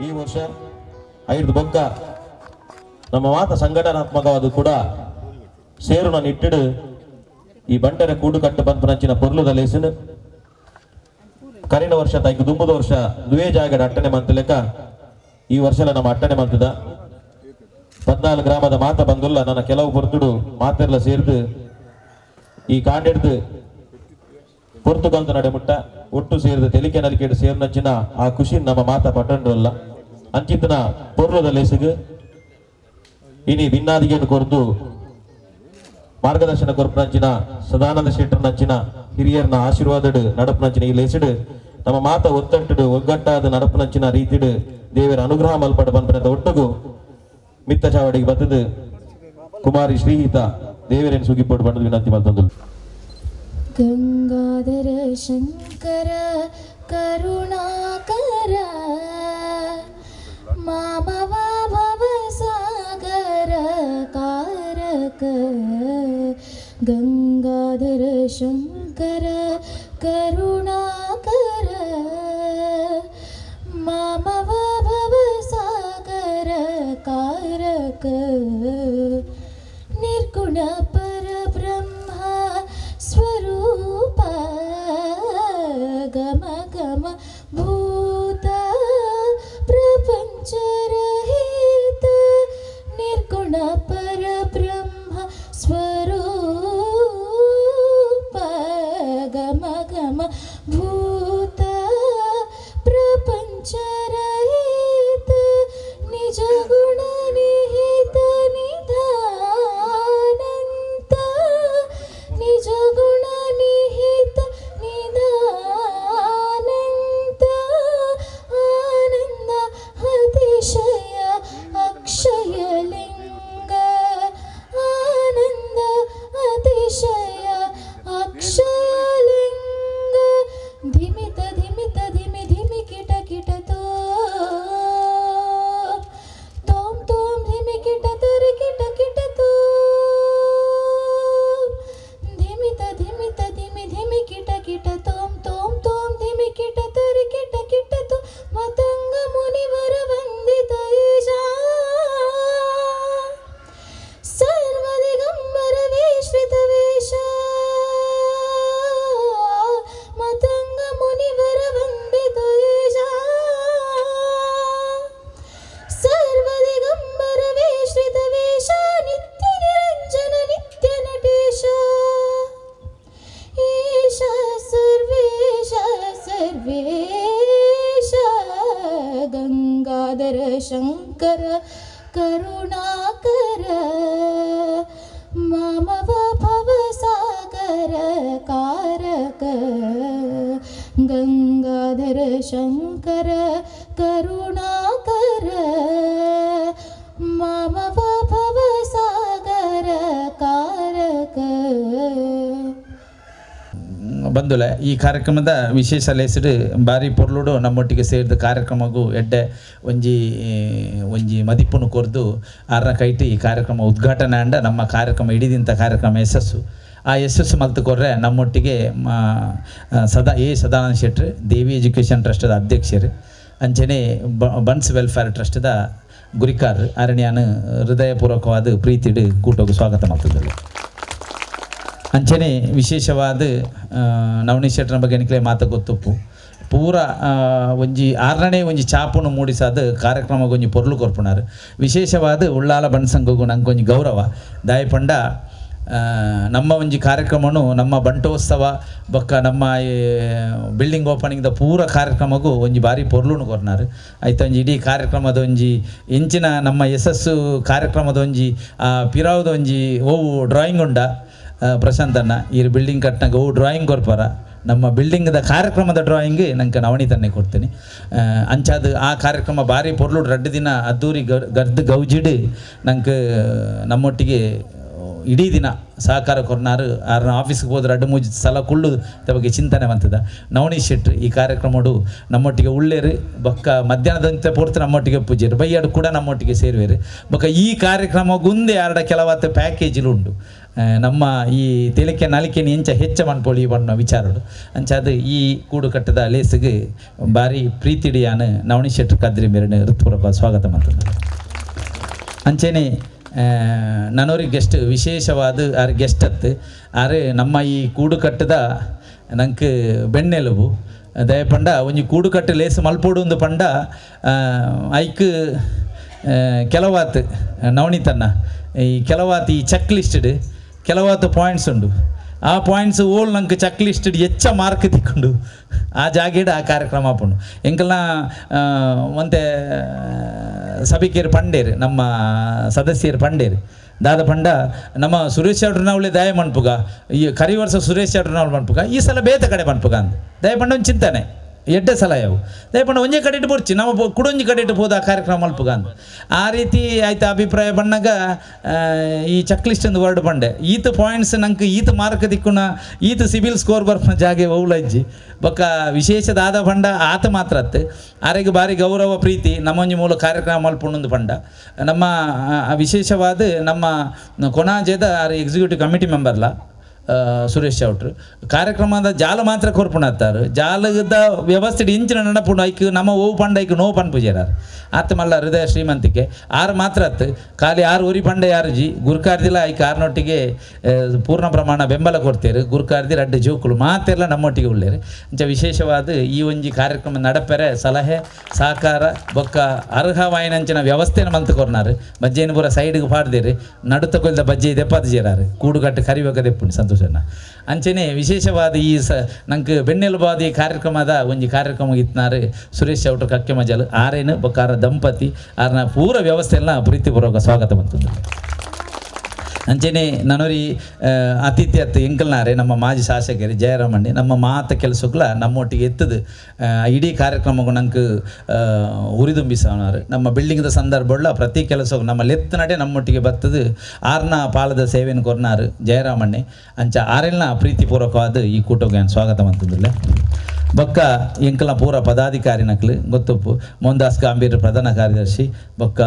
ಈ ವರ್ಷ 5 ಬೊಕ್ಕ ನಮ್ಮ ಮಾತ ಸಂಘಟನಾತ್ಮಕವಾದ ಕೂಡ ಸೇರುನ ನಿಟ್ಟಿಡು ಈ ಬಂಟರ ಕೂಡುಕಟ್ಟು ಪಂಪನಂಚಿನ ಪೊರ್ಲುದ ಲೇಸಿನ ಕರಿನ ವರ್ಷ ತೈಕು ದುಂಬುದ ವರ್ಷ ದುವೇ ಜಾಗದ ಅಟ್ಟನೆ ಮಂತ ಲೆಕ್ಕ ಈ ವರ್ಷಲ ನಮ್ಮ ಅಟ್ಟನೆ ಮಂತದ 14 ಗ್ರಾಮದ ಮಾತ ಬಂದುಲ್ಲ ನನ್ನ ಕೆಲವು ಪೊರ್ತುಡು ಮಾತೆಲ್ಲ ಸೇರ್ದು ಈ ಕಾಂಡೆಡ್ದು ಪೊರ್ತುಗಲ್ತ ನಡೆಮುಟ್ಟ ಒಟ್ಟು ಸೇರಿದ ತೆಲಿಕೆ ನಲಿಕೆಡು ಸೇರ್ನಂಚಿನ ಆ ಖುಷಿ ನಮ್ಮ ಮಾತ ಪಟ್ಟಂಡ್ರಲ್ಲ ಅಂಚಿತನ ಪೊರ್ಲುದ ಲೇಸಿಗೆ ಇನಿ ಭಿನ್ನಾದಿಗೆಯನ್ನು ಕೊರ್ದು ಮಾರ್ಗದರ್ಶನ ಕೊರಪನಂಚಿನ ಸದಾನಂದ ಶೆಟ್ಟರ್ನಂಚಿನ ಹಿರಿಯರ್ನ ಆಶೀರ್ವಾದಡು ನಡಪನಂಚಿನ ಈ ಲೇಸಿಡು ನಮ್ಮ ಮಾತ ಒತ್ತಟ್ಟು ಒಗ್ಗಟ್ಟಾದ ನಡಪನಂಚಿನ ರೀತಿಡು ದೇವರ ಅನುಗ್ರಹ ಮಲ್ಪಡ ಬಂಪನದ ಒಟ್ಟುಗು ಮಿತ್ತ ಚಾವಡಿಗೆ ಬತ್ತದು ಕುಮಾರಿ ಶ್ರೀಹಿತ ದೇವರೇನು ಸುಗಿಪಟ್ಟು ಬಂದು ವಿನಂತಿ ಮತ್ತೊಂದು ಗಂಗಾಧರ ಶಂಕರ ಕರುಣಾಕರ ಮಾಮವ ಭವ ಸಾಗರ ಕಾರಕ ಗಂಗಾಧರ ಶಂಕರ ಕರುಣಾಕರ ಮಾಮವ ಭವ ಸಾಗರ ಕಾರಕ ನಿರ್ಗುಣ ಪರಬ್ರಹ್ಮ ಸ್ವರೂಪ ಗಮ ಗಮ ಭೂತ ಪ್ರಪಂಚ ರಹಿತ ನಿರ್ಗುಣ ಪರಬ್ರಹ್ಮ ಸ್ವರೂಪ ಗಮ ಗಮ ಭೂತ ಪ್ರಪಂಚ ರಹಿತ ನಿಜ ಗುಣ ನಿಹಿತ ನಿಧಾನಂತ ನಿಜ ಗುಣ ನಿಹಿತ ನಿಧಾನಂತ ಆನಂದ ಅತಿಶಯ ಅಕ್ಷಯಲಿಂಗ ಆನಂದ ಅತಿಶಯ ಅಕ್ಷಯಲಿಂಗ ಧಿಮಿತ ಧಿಮಿತ ಧಿಮಿ ಧಿಮಿ ಕಿಟ ಕಿಟತೋ ತೋಂ ತೋಂ ಧಿಮಿ ಕಿಟ ತರಿ ಕಿಟ ಕಿಟತೋ ಧಿಮಿತ ಧಿಮಿತ ಧಿಮಿ ಧಿಮಿ ಕಿಟ ಕಿಟ ತೋಂ ತೋಂ ತೋಂ ಧಿಮಿ ಕಿಟ ತರಿ ಕಿಟ ಕಿಟತೋ ಮತಂಗ ಮುನಿವರ ವಂದಿತ ಈಶಾ ಸರ್ವದಿಗಂಬರ ವೇಶ್ರಿತ ವೇಷ ಮತಂಗ ಮುನಿವರ ವಂದಿತ ಈಶಾ ಸರ್ವದಿಗಂಬರ ವೇಶ್ರಿತ ವೇಷ ನಿತ್ಯ ನಿರಂಜನ ನಿತ್ಯ ನಟೇಶ ಈಶ ಸರ್ವೇಶ ಸರ್ವೇಶ ಗಂಗಾಧರ ಶಂಕರ ಕರುಣಾಕರ ಮಾಮವ ಭವ ಸಾಗರ ಕಾರಕ ಗಂಗಾಧರ ಶಂಕರ ಕರುಣಾಕರ ಮಾಮವ ಭವ ಸಾಗರ ಕಾರಕ. ಬಂದುಲೆ ಈ ಕಾರ್ಯಕ್ರಮದ ವಿಶೇಷ ಲೇಸಿಡು ಬಾರಿ ಪೊರ್ಲುಡು ನಮ್ಮೊಟ್ಟಿಗೆ ಸೇರಿದ ಕಾರ್ಯಕ್ರಮಗೂ ಎಡ್ಡೆ ಒಂಜಿ ಮದಿಪ್ಪುನು ಕೊರ್ದು ಆರ್ನ ಕೈಟಿ ಈ ಕಾರ್ಯಕ್ರಮ ಉದ್ಘಾಟನೆ ಅಂಡ ನಮ್ಮ ಕಾರ್ಯಕ್ರಮ ಇಡೀದಿಂಥ ಕಾರ್ಯಕ್ರಮ ಯಶಸ್ಸು ಆ ಯಶಸ್ಸು ಮಲ್ತು ಕೊರ್ರೆ ನಮ್ಮೊಟ್ಟಿಗೆ ಸದಾನಂದ ಶೆಟ್ರು ದೇವಿ ಎಜುಕೇಷನ್ ಟ್ರಸ್ಟದ ಅಧ್ಯಕ್ಷರು ಅಂಚನೆ ಬನ್ಸ್ ವೆಲ್ಫೇರ್ ಟ್ರಸ್ಟದ ಗುರಿಕಾರ್ ಅರಣ್ಯಾನು ಹೃದಯಪೂರ್ವಕವಾದ ಪ್ರೀತಿಡು ಕೂಟೋಗು ಸ್ವಾಗತ ಮಾಡ್ತಿದ್ದರು. ಅಂಚನೆ ವಿಶೇಷವಾದ ನವನೀತ್ ಶೆಟ್ಟರ್ನ ಬಗ್ಗೆ ಎನಕಲೆ ಮಾತು ಗೊತ್ತುಪ್ಪು ಪೂರ ಒಂಜಿ 6ನೇ ಒಂಜಿ ಚಾಪುನು ಮೂಡಿಸಾದ ಕಾರ್ಯಕ್ರಮ ಒಂಜಿ ಪೊರ್ಲು ಕೊರ್ಪುನಾರು ವಿಶೇಷವಾದ ಉಳ್ಳಾಲ ಬಣ್ಸಂಗು ನಂಗೊಂಜಿ ಗೌರವ ದಾಯಪಂಡ ನಮ್ಮ ಒಂಜಿ ಕಾರ್ಯಕ್ರಮನು ನಮ್ಮ ಬಂಟೋತ್ಸವ ಬೊಕ್ಕ ನಮ್ಮ ಬಿಲ್ಡಿಂಗ್ ಓಪನಿಂಗ್ದ ಪೂರ ಕಾರ್ಯಕ್ರಮಗೂ ಒಂಜಿ ಬಾರಿ ಪೊರ್ಲುನು ಕೊರ್ನಾರು ಆಯ್ತು ಒಂಜಿ ಇಡೀ ಕಾರ್ಯಕ್ರಮದ ಒಂಜಿ ಎಂಚಿನ ನಮ್ಮ ಯಶಸ್ಸು ಕಾರ್ಯಕ್ರಮದ ಒಂಜಿ ಪಿರಾವುದ ಒಂಜಿ ಓವು ಡ್ರಾಯಿಂಗ್ ಉಂಡ ಪ್ರಶಾಂತ್ ಅಣ್ಣ ಈ ಬಿಲ್ಡಿಂಗ್ ಕಟ್ಟಿನಾಗ ಓ ಡ್ರಾಯಿಂಗ್ ಕೊರ್ಪಾರ ನಮ್ಮ ಬಿಲ್ಡಿಂಗ್ದ ಕಾರ್ಯಕ್ರಮದ ಡ್ರಾಯಿಂಗ್ ನಂಗೆ ನವನೀತನ್ನೇ ಕೊಡ್ತೀನಿ ಅಂಚಾದ ಆ ಕಾರ್ಯಕ್ರಮ ಭಾರಿ ಪೊರ್ಲು 2 ದಿನ ಅದ್ದೂರಿ ಗರ್ದು ಗೌಜಿಡು ನಂಗೆ ನಮ್ಮೊಟ್ಟಿಗೆ ಇಡೀ ದಿನ ಸಹಕಾರ ಕೊರ್ನಾರು ಆರ್ನ ಆಫೀಸ್ಗೆ ಹೋದ್ರೆ ಅಡ್ಡು ಮೂಜಿ ಸಲ ಕುಳ್ಳು ಬಗ್ಗೆ ಚಿಂತನೆ ಬಂತದ. ನವನೀಶ್ ಶೆಟ್ರು ಈ ಕಾರ್ಯಕ್ರಮಡು ನಮ್ಮೊಟ್ಟಿಗೆ ಉಳ್ಳೇರು ಬೊಕ್ಕ ಮಧ್ಯಾಹ್ನದಂತೆ ಪೂರ್ತಿ ನಮ್ಮೊಟ್ಟಿಗೆ ಪೂಜೆರು ಬೈಯಾಡು ಕೂಡ ನಮ್ಮೊಟ್ಟಿಗೆ ಸೇರುವೇರು ಬೊಕ್ಕ ಈ ಕಾರ್ಯಕ್ರಮ ಗುಂದೆ ಆರ್ಡ ಕೆಲವತ್ತು ಪ್ಯಾಕೇಜ್ಲು ಉಂಟು. ನಮ್ಮ ಈ ತೆಲಿಕೆ ನಾಲಿಕೆನ ಎಂಚ ಹೆಚ್ಚ ಮನ್ಪೊಳಿ ಬಣ್ಣ ವಿಚಾರಡು ಅಂಚಾದ ಈ ಕೂಡು ಕಟ್ಟದ ಲೇಸಿಗೆ ಭಾರಿ ಪ್ರೀತಿಡಿಯಾನು ನವನೀಶ್ ಶೆಟ್ರು ಕದ್ರಿ ಮೇರನೆ ಹೃತ್ಪೂರ್ವಕ ಸ್ವಾಗತ ಮಾಡ್ತದೆ. ಅಂಚೆನೆ ನನ್ನವ್ರಿಗೆ ಗೆಸ್ಟ್ ವಿಶೇಷವಾದ ಆರು ಗೆಸ್ಟ್ ಹತ್ತು ಆರೆ ನಮ್ಮ ಈ ಕೂಡು ಕಟ್ಟದ ನಂಗೆ ಬೆನ್ನೆಲುಬು ದಯಪಂಡ ಒಂಜಿ ಕೂಡು ಕಟ್ಟು ಲೇಸು ಮಲ್ಪೋಡು ಒಂದು ಪಂಡ ಐಕ್ ಕೆಲವಾತ್ ನವನೀತನ್ನ ಈ ಕೆಲವಾತ್ ಈ ಚೆಕ್ ಲಿಸ್ಟಡ್ ಕೆಲವಾತ್ ಪಾಯಿಂಟ್ಸ್ ಉಂಡು. ಆ ಪಾಯಿಂಟ್ಸ್ ಓಲ್ ನಂಗೆ ಚೆಕ್ ಲಿಸ್ಟಡ್ ಹೆಚ್ಚ ಮಾರ್ಕ್ ತಿಕ್ಕೊಂಡು ಆ ಜಾಗೇಡ ಆ ಕಾರ್ಯಕ್ರಮ ಹಾಕೊಂಡು ಎಂಕಲ್ನ ಒಂತೆ ಸಭಿಕೇರು ಪಂಡೇರು ನಮ್ಮ ಸದಸ್ಯರು ಪಂಡೇರು ದಾದ ಪಂಡ ನಮ್ಮ ಸುರೇಶ್ ಚೌಡ್ರು ನಾವಳೆ ದಯ ಮನ್ಪುಗ ಈ ಕರಿ ವರ್ಷ ಸುರೇಶ್ ಚೌಡ್ರು ನಾವು ಮನ್ಪುಗ ಈ ಸಲ ಬೇತ ಕಡೆ ಮನ್ಪುಗ ಅಂತ ದಯ ಪಂಡ ಒಂದು ಚಿಂತನೆ ಎಡ್ಡೆ ಸಲ ಯಾವು ದಯಪಂಡ ಒಂಜೇ ಕಡೆ ಇಟ್ಟು ಬರ್ಚಿ ನಾವು ಕುಡೊಂಜಿ ಕಡೆ ಇಟ್ಟು ಹೋದ ಆ ಕಾರ್ಯಕ್ರಮ ಮಲ್ಪುಗ ಅಂತ ಆ ರೀತಿ ಆಯ್ತು ಅಭಿಪ್ರಾಯ ಬಂದಾಗ ಈ ಚೆಕ್ ಲಿಸ್ಟ್ ಒಂದು ವರ್ಡ್ ಬಂಡೆ ಈತ ಪಾಯಿಂಟ್ಸ್ ನಂಗೆ ಈತ ಮಾರ್ಕ್ ದಿಕ್ಕುನ ಈತ ಸಿಬಿಲ್ ಸ್ಕೋರ್ ಬರ್ನ ಜಾಗೆ ಓಲಜ್ಜಿ ಬೊಕ್ಕ ವಿಶೇಷದಾದ ಪಂಡ ಆತ ಮಾತ್ರ ಅತ್ತು ಆರೆಗೆ ಭಾರಿ ಗೌರವ ಪ್ರೀತಿ ನಮ್ಮೊಂಜಿ ಮೂಲ ಕಾರ್ಯಕ್ರಮ ಮಲ್ಪುಣ್ಣೊಂದು ಪಂಡ ನಮ್ಮ ವಿಶೇಷವಾದ ನಮ್ಮ ಕೊನಾಜೆದ ಎಕ್ಸಿಕ್ಯೂಟಿವ್ ಕಮಿಟಿ ಮೆಂಬರ್ಲ ಸುರೇಶ್ ಚೌಟ್ರು ಕಾರ್ಯಕ್ರಮದ ಜಾಲ ಮಾತ್ರ ಕೊರ್ಪುಣತ್ತಾರು ಜಾಲದ ವ್ಯವಸ್ಥೆ ಇಂಚಿನ ನಡಪುಣ ಐಕ್ ನಮ್ಮ ಓವು ಪಂಡ ಐಕ್ ನೋವು ಪನ್ ಪೂಜಾರು ಆತ ಮಲ್ಲ ಹೃದಯ ಶ್ರೀಮಂತಿಕೆ ಆರು ಮಾತ್ರ ಅತ್ತು ಖಾಲಿ 6 ಉರಿ ಪಂಡ ಯಾರುಜಿ ಗುರುಕಾರ್ದಿಲ್ಲ ಐಕ್ ಆರ್ನೊಟ್ಟಿಗೆ ಪೂರ್ಣ ಪ್ರಮಾಣ ಬೆಂಬಲ ಕೊಡ್ತೇರು ಗುರುಕಾರ್ದಿ ರಡ್ಡು ಜೋಕುಲು ಮಾತೆಲ್ಲ ನಮ್ಮೊಟ್ಟಿಗೆ ಉಳ್ಳೇರು ಅಂಚ ವಿಶೇಷವಾದ ಈ ಒಂಜಿ ಕಾರ್ಯಕ್ರಮ ನಡಪೆರೆ ಸಲಹೆ ಸಹಕಾರ ಬೊಕ್ಕ ಅರ್ಹವಾಯಿನಂಚಿನ ವ್ಯವಸ್ಥೆನ ಮಂತು ಕೊರ್ನಾರು ಬಜ್ಜೆನ ಪೂರ ಸೈಡ್ಗೆ ಪಾಡ್ದೇರಿ ನಡುತ್ತ ಕೊಲ್ದ ಬಜ್ಜೆ ದೆಪ್ಪದು ಜೇರಾರು ಕೂಡುಗಟ್ಟು ಕರಿಬೇಕ ದೆಪ್ಪುಂಡು ಸಂತೋಷ ಅಂಚನೆ ವಿಶೇಷವಾದ ಈ ನಂಗೆ ಬೆನ್ನೆಲುಬಾದ ಈ ಕಾರ್ಯಕ್ರಮದ ಒಂಜಿ ಕಾರ್ಯಕ್ರಮ ಇತ್ನಾರು ಸುರೇಶ್ ಚೌಟ್ರು ಕಕ್ಕೆ ಮಜಲು ಆರೇನು ಬೊಕ್ಕಾರ ದಂಪತಿ ಆರ್ನ ಪೂರ ವ್ಯವಸ್ಥೆ ಎಲ್ಲ ಪ್ರೀತಿಪೂರ್ವಕ ಸ್ವಾಗತ ಬಂತದ್ದು. ಅಂಚೆನೆ ನನರಿ ಅತಿಥ್ಯತ್ ಎಂಕಲ್ನಾರೆ ನಮ್ಮ ಮಾಜಿ ಶಾಸಕರು ಜಯರಾಮಣ್ಣಿ ನಮ್ಮ ಮಾತ ಕೆಲಸಗಳ ನಮ್ಮೊಟ್ಟಿಗೆ ಎತ್ತದು ಇಡೀ ಕಾರ್ಯಕ್ರಮಗೂ ನಂಗೆ ಉರಿದುಂಬಿಸೋನಾರು ನಮ್ಮ ಬಿಲ್ಡಿಂಗ್ದ ಸಂದರ್ಭಗಳ ಪ್ರತಿ ಕೆಲಸ ನಮ್ಮ ಲೆತ್ತನಡೆ ನಮ್ಮೊಟ್ಟಿಗೆ ಬರ್ತದು ಆರ್ನ ಪಾಲದ ಸೇವೆಯನ್ನು ಕೊರ್ನಾರು ಜಯರಾಮಣ್ಣೆ ಅಂಚ ಆರೆಲ್ನ ಪ್ರೀತಿಪೂರ್ವಕವಾದ ಈ ಕೂಟಕ್ಕೆ ಸ್ವಾಗತ ಅಂತಂದಿಲ್ಲ ಬೊಕ್ಕ ಎಂಕಲ್ನ ಪೂರ ಪದಾಧಿಕಾರಿ ನಕ್ಲು ಗೊತ್ತುಪ್ಪು ಮೋಹನ್ದಾಸ್ ಗಾಂಭೀರ್ ಪ್ರಧಾನ ಕಾರ್ಯದರ್ಶಿ ಬೊಕ್ಕ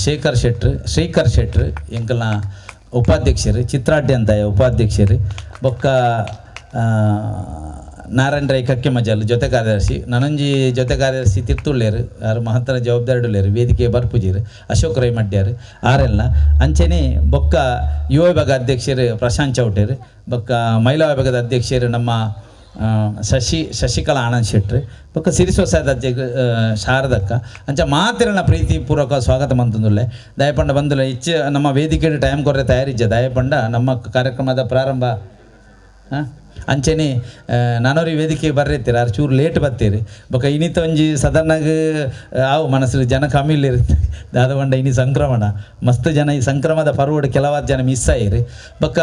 ಶ್ರೀಕರ್ ಶೆಟ್ರು ಎಂಕಲ್ನ ಉಪಾಧ್ಯಕ್ಷರು ಚಿತ್ರಾಡ್ಯಂತಾಯ ಉಪಾಧ್ಯಕ್ಷರು ಬೊಕ್ಕ ನಾರಾಯಣ ರೈ ಕಕ್ಕೆ ಮಜಲ್ ಜೊತೆ ಕಾರ್ಯದರ್ಶಿ ನನಂಜಿ ಜೊತೆ ಕಾರ್ಯದರ್ಶಿ ತಿರ್ತುಳ್ಳೇರು ಯಾರು ಮಹತ್ತರ ಜವಾಬ್ದಾರಿಡುಳ್ಳೇರು ವೇದಿಕೆ ಬರ್ಪುಜೀರು ಅಶೋಕ್ ರೈ ಮಡ್ಯಾರು ಆರೆಲ್ಲ ಅಂಚೆನೆ ಬೊಕ್ಕ ಯುವ ವಿಭಾಗ ಅಧ್ಯಕ್ಷರು ಪ್ರಶಾಂತ್ ಚೌಟೇರು ಬೊಕ್ಕ ಮಹಿಳಾ ವಿಭಾಗದ ಅಧ್ಯಕ್ಷರು ನಮ್ಮ ಶಶಿಕಲಾ ಆನಂದ್ ಶೆಟ್ರು ಬೊಕ್ಕ ಸಿರಿ ಸೊಸೈಟಿ ಅಧ್ಯಕ್ಷ ಶಾರದಕ್ಕ ಅಂಚ ಮಾತಿರನ ಪ್ರೀತಿಪೂರ್ವಕ ಸ್ವಾಗತ ಮಂತಂದುಲ್ಲೆ ದಯಪಂಡ ಬಂದುಲ್ಲ ಇಚ್ಚೆ ನಮ್ಮ ವೇದಿಕೆ ಟೈಮ್ ಕೊರ್ರೆ ತಯಾರಿಜ್ಜೆ ದಯಪಂಡ ನಮ್ಮ ಕಾರ್ಯಕ್ರಮದ ಪ್ರಾರಂಭ ಅಂಚೆನೆ ನಾನೋರಿ ವೇದಿಕೆ ಬರ್ರೆತ್ತೀರ ಆರು ಚೂರು ಲೇಟ್ ಬರ್ತೀರಿ ಬೊಕ್ಕ ಇನಿತ ಒಂಜಿ ಸದರ್ನಾಗ ಆವು ಮನಸ್ಸು ಜನ ಕಮ್ಮಿಲಿ ಇರುತ್ತೆ ದಾದವಂಡ ಇನಿ ಸಂಕ್ರಮಣ ಮಸ್ತ್ ಜನ ಈ ಸಂಕ್ರಮದ ಪರ್ವಡ್ ಕೆಲವಾರು ಜನ ಮಿಸ್ ಆಯಿರಿ ಬೊಕ್ಕ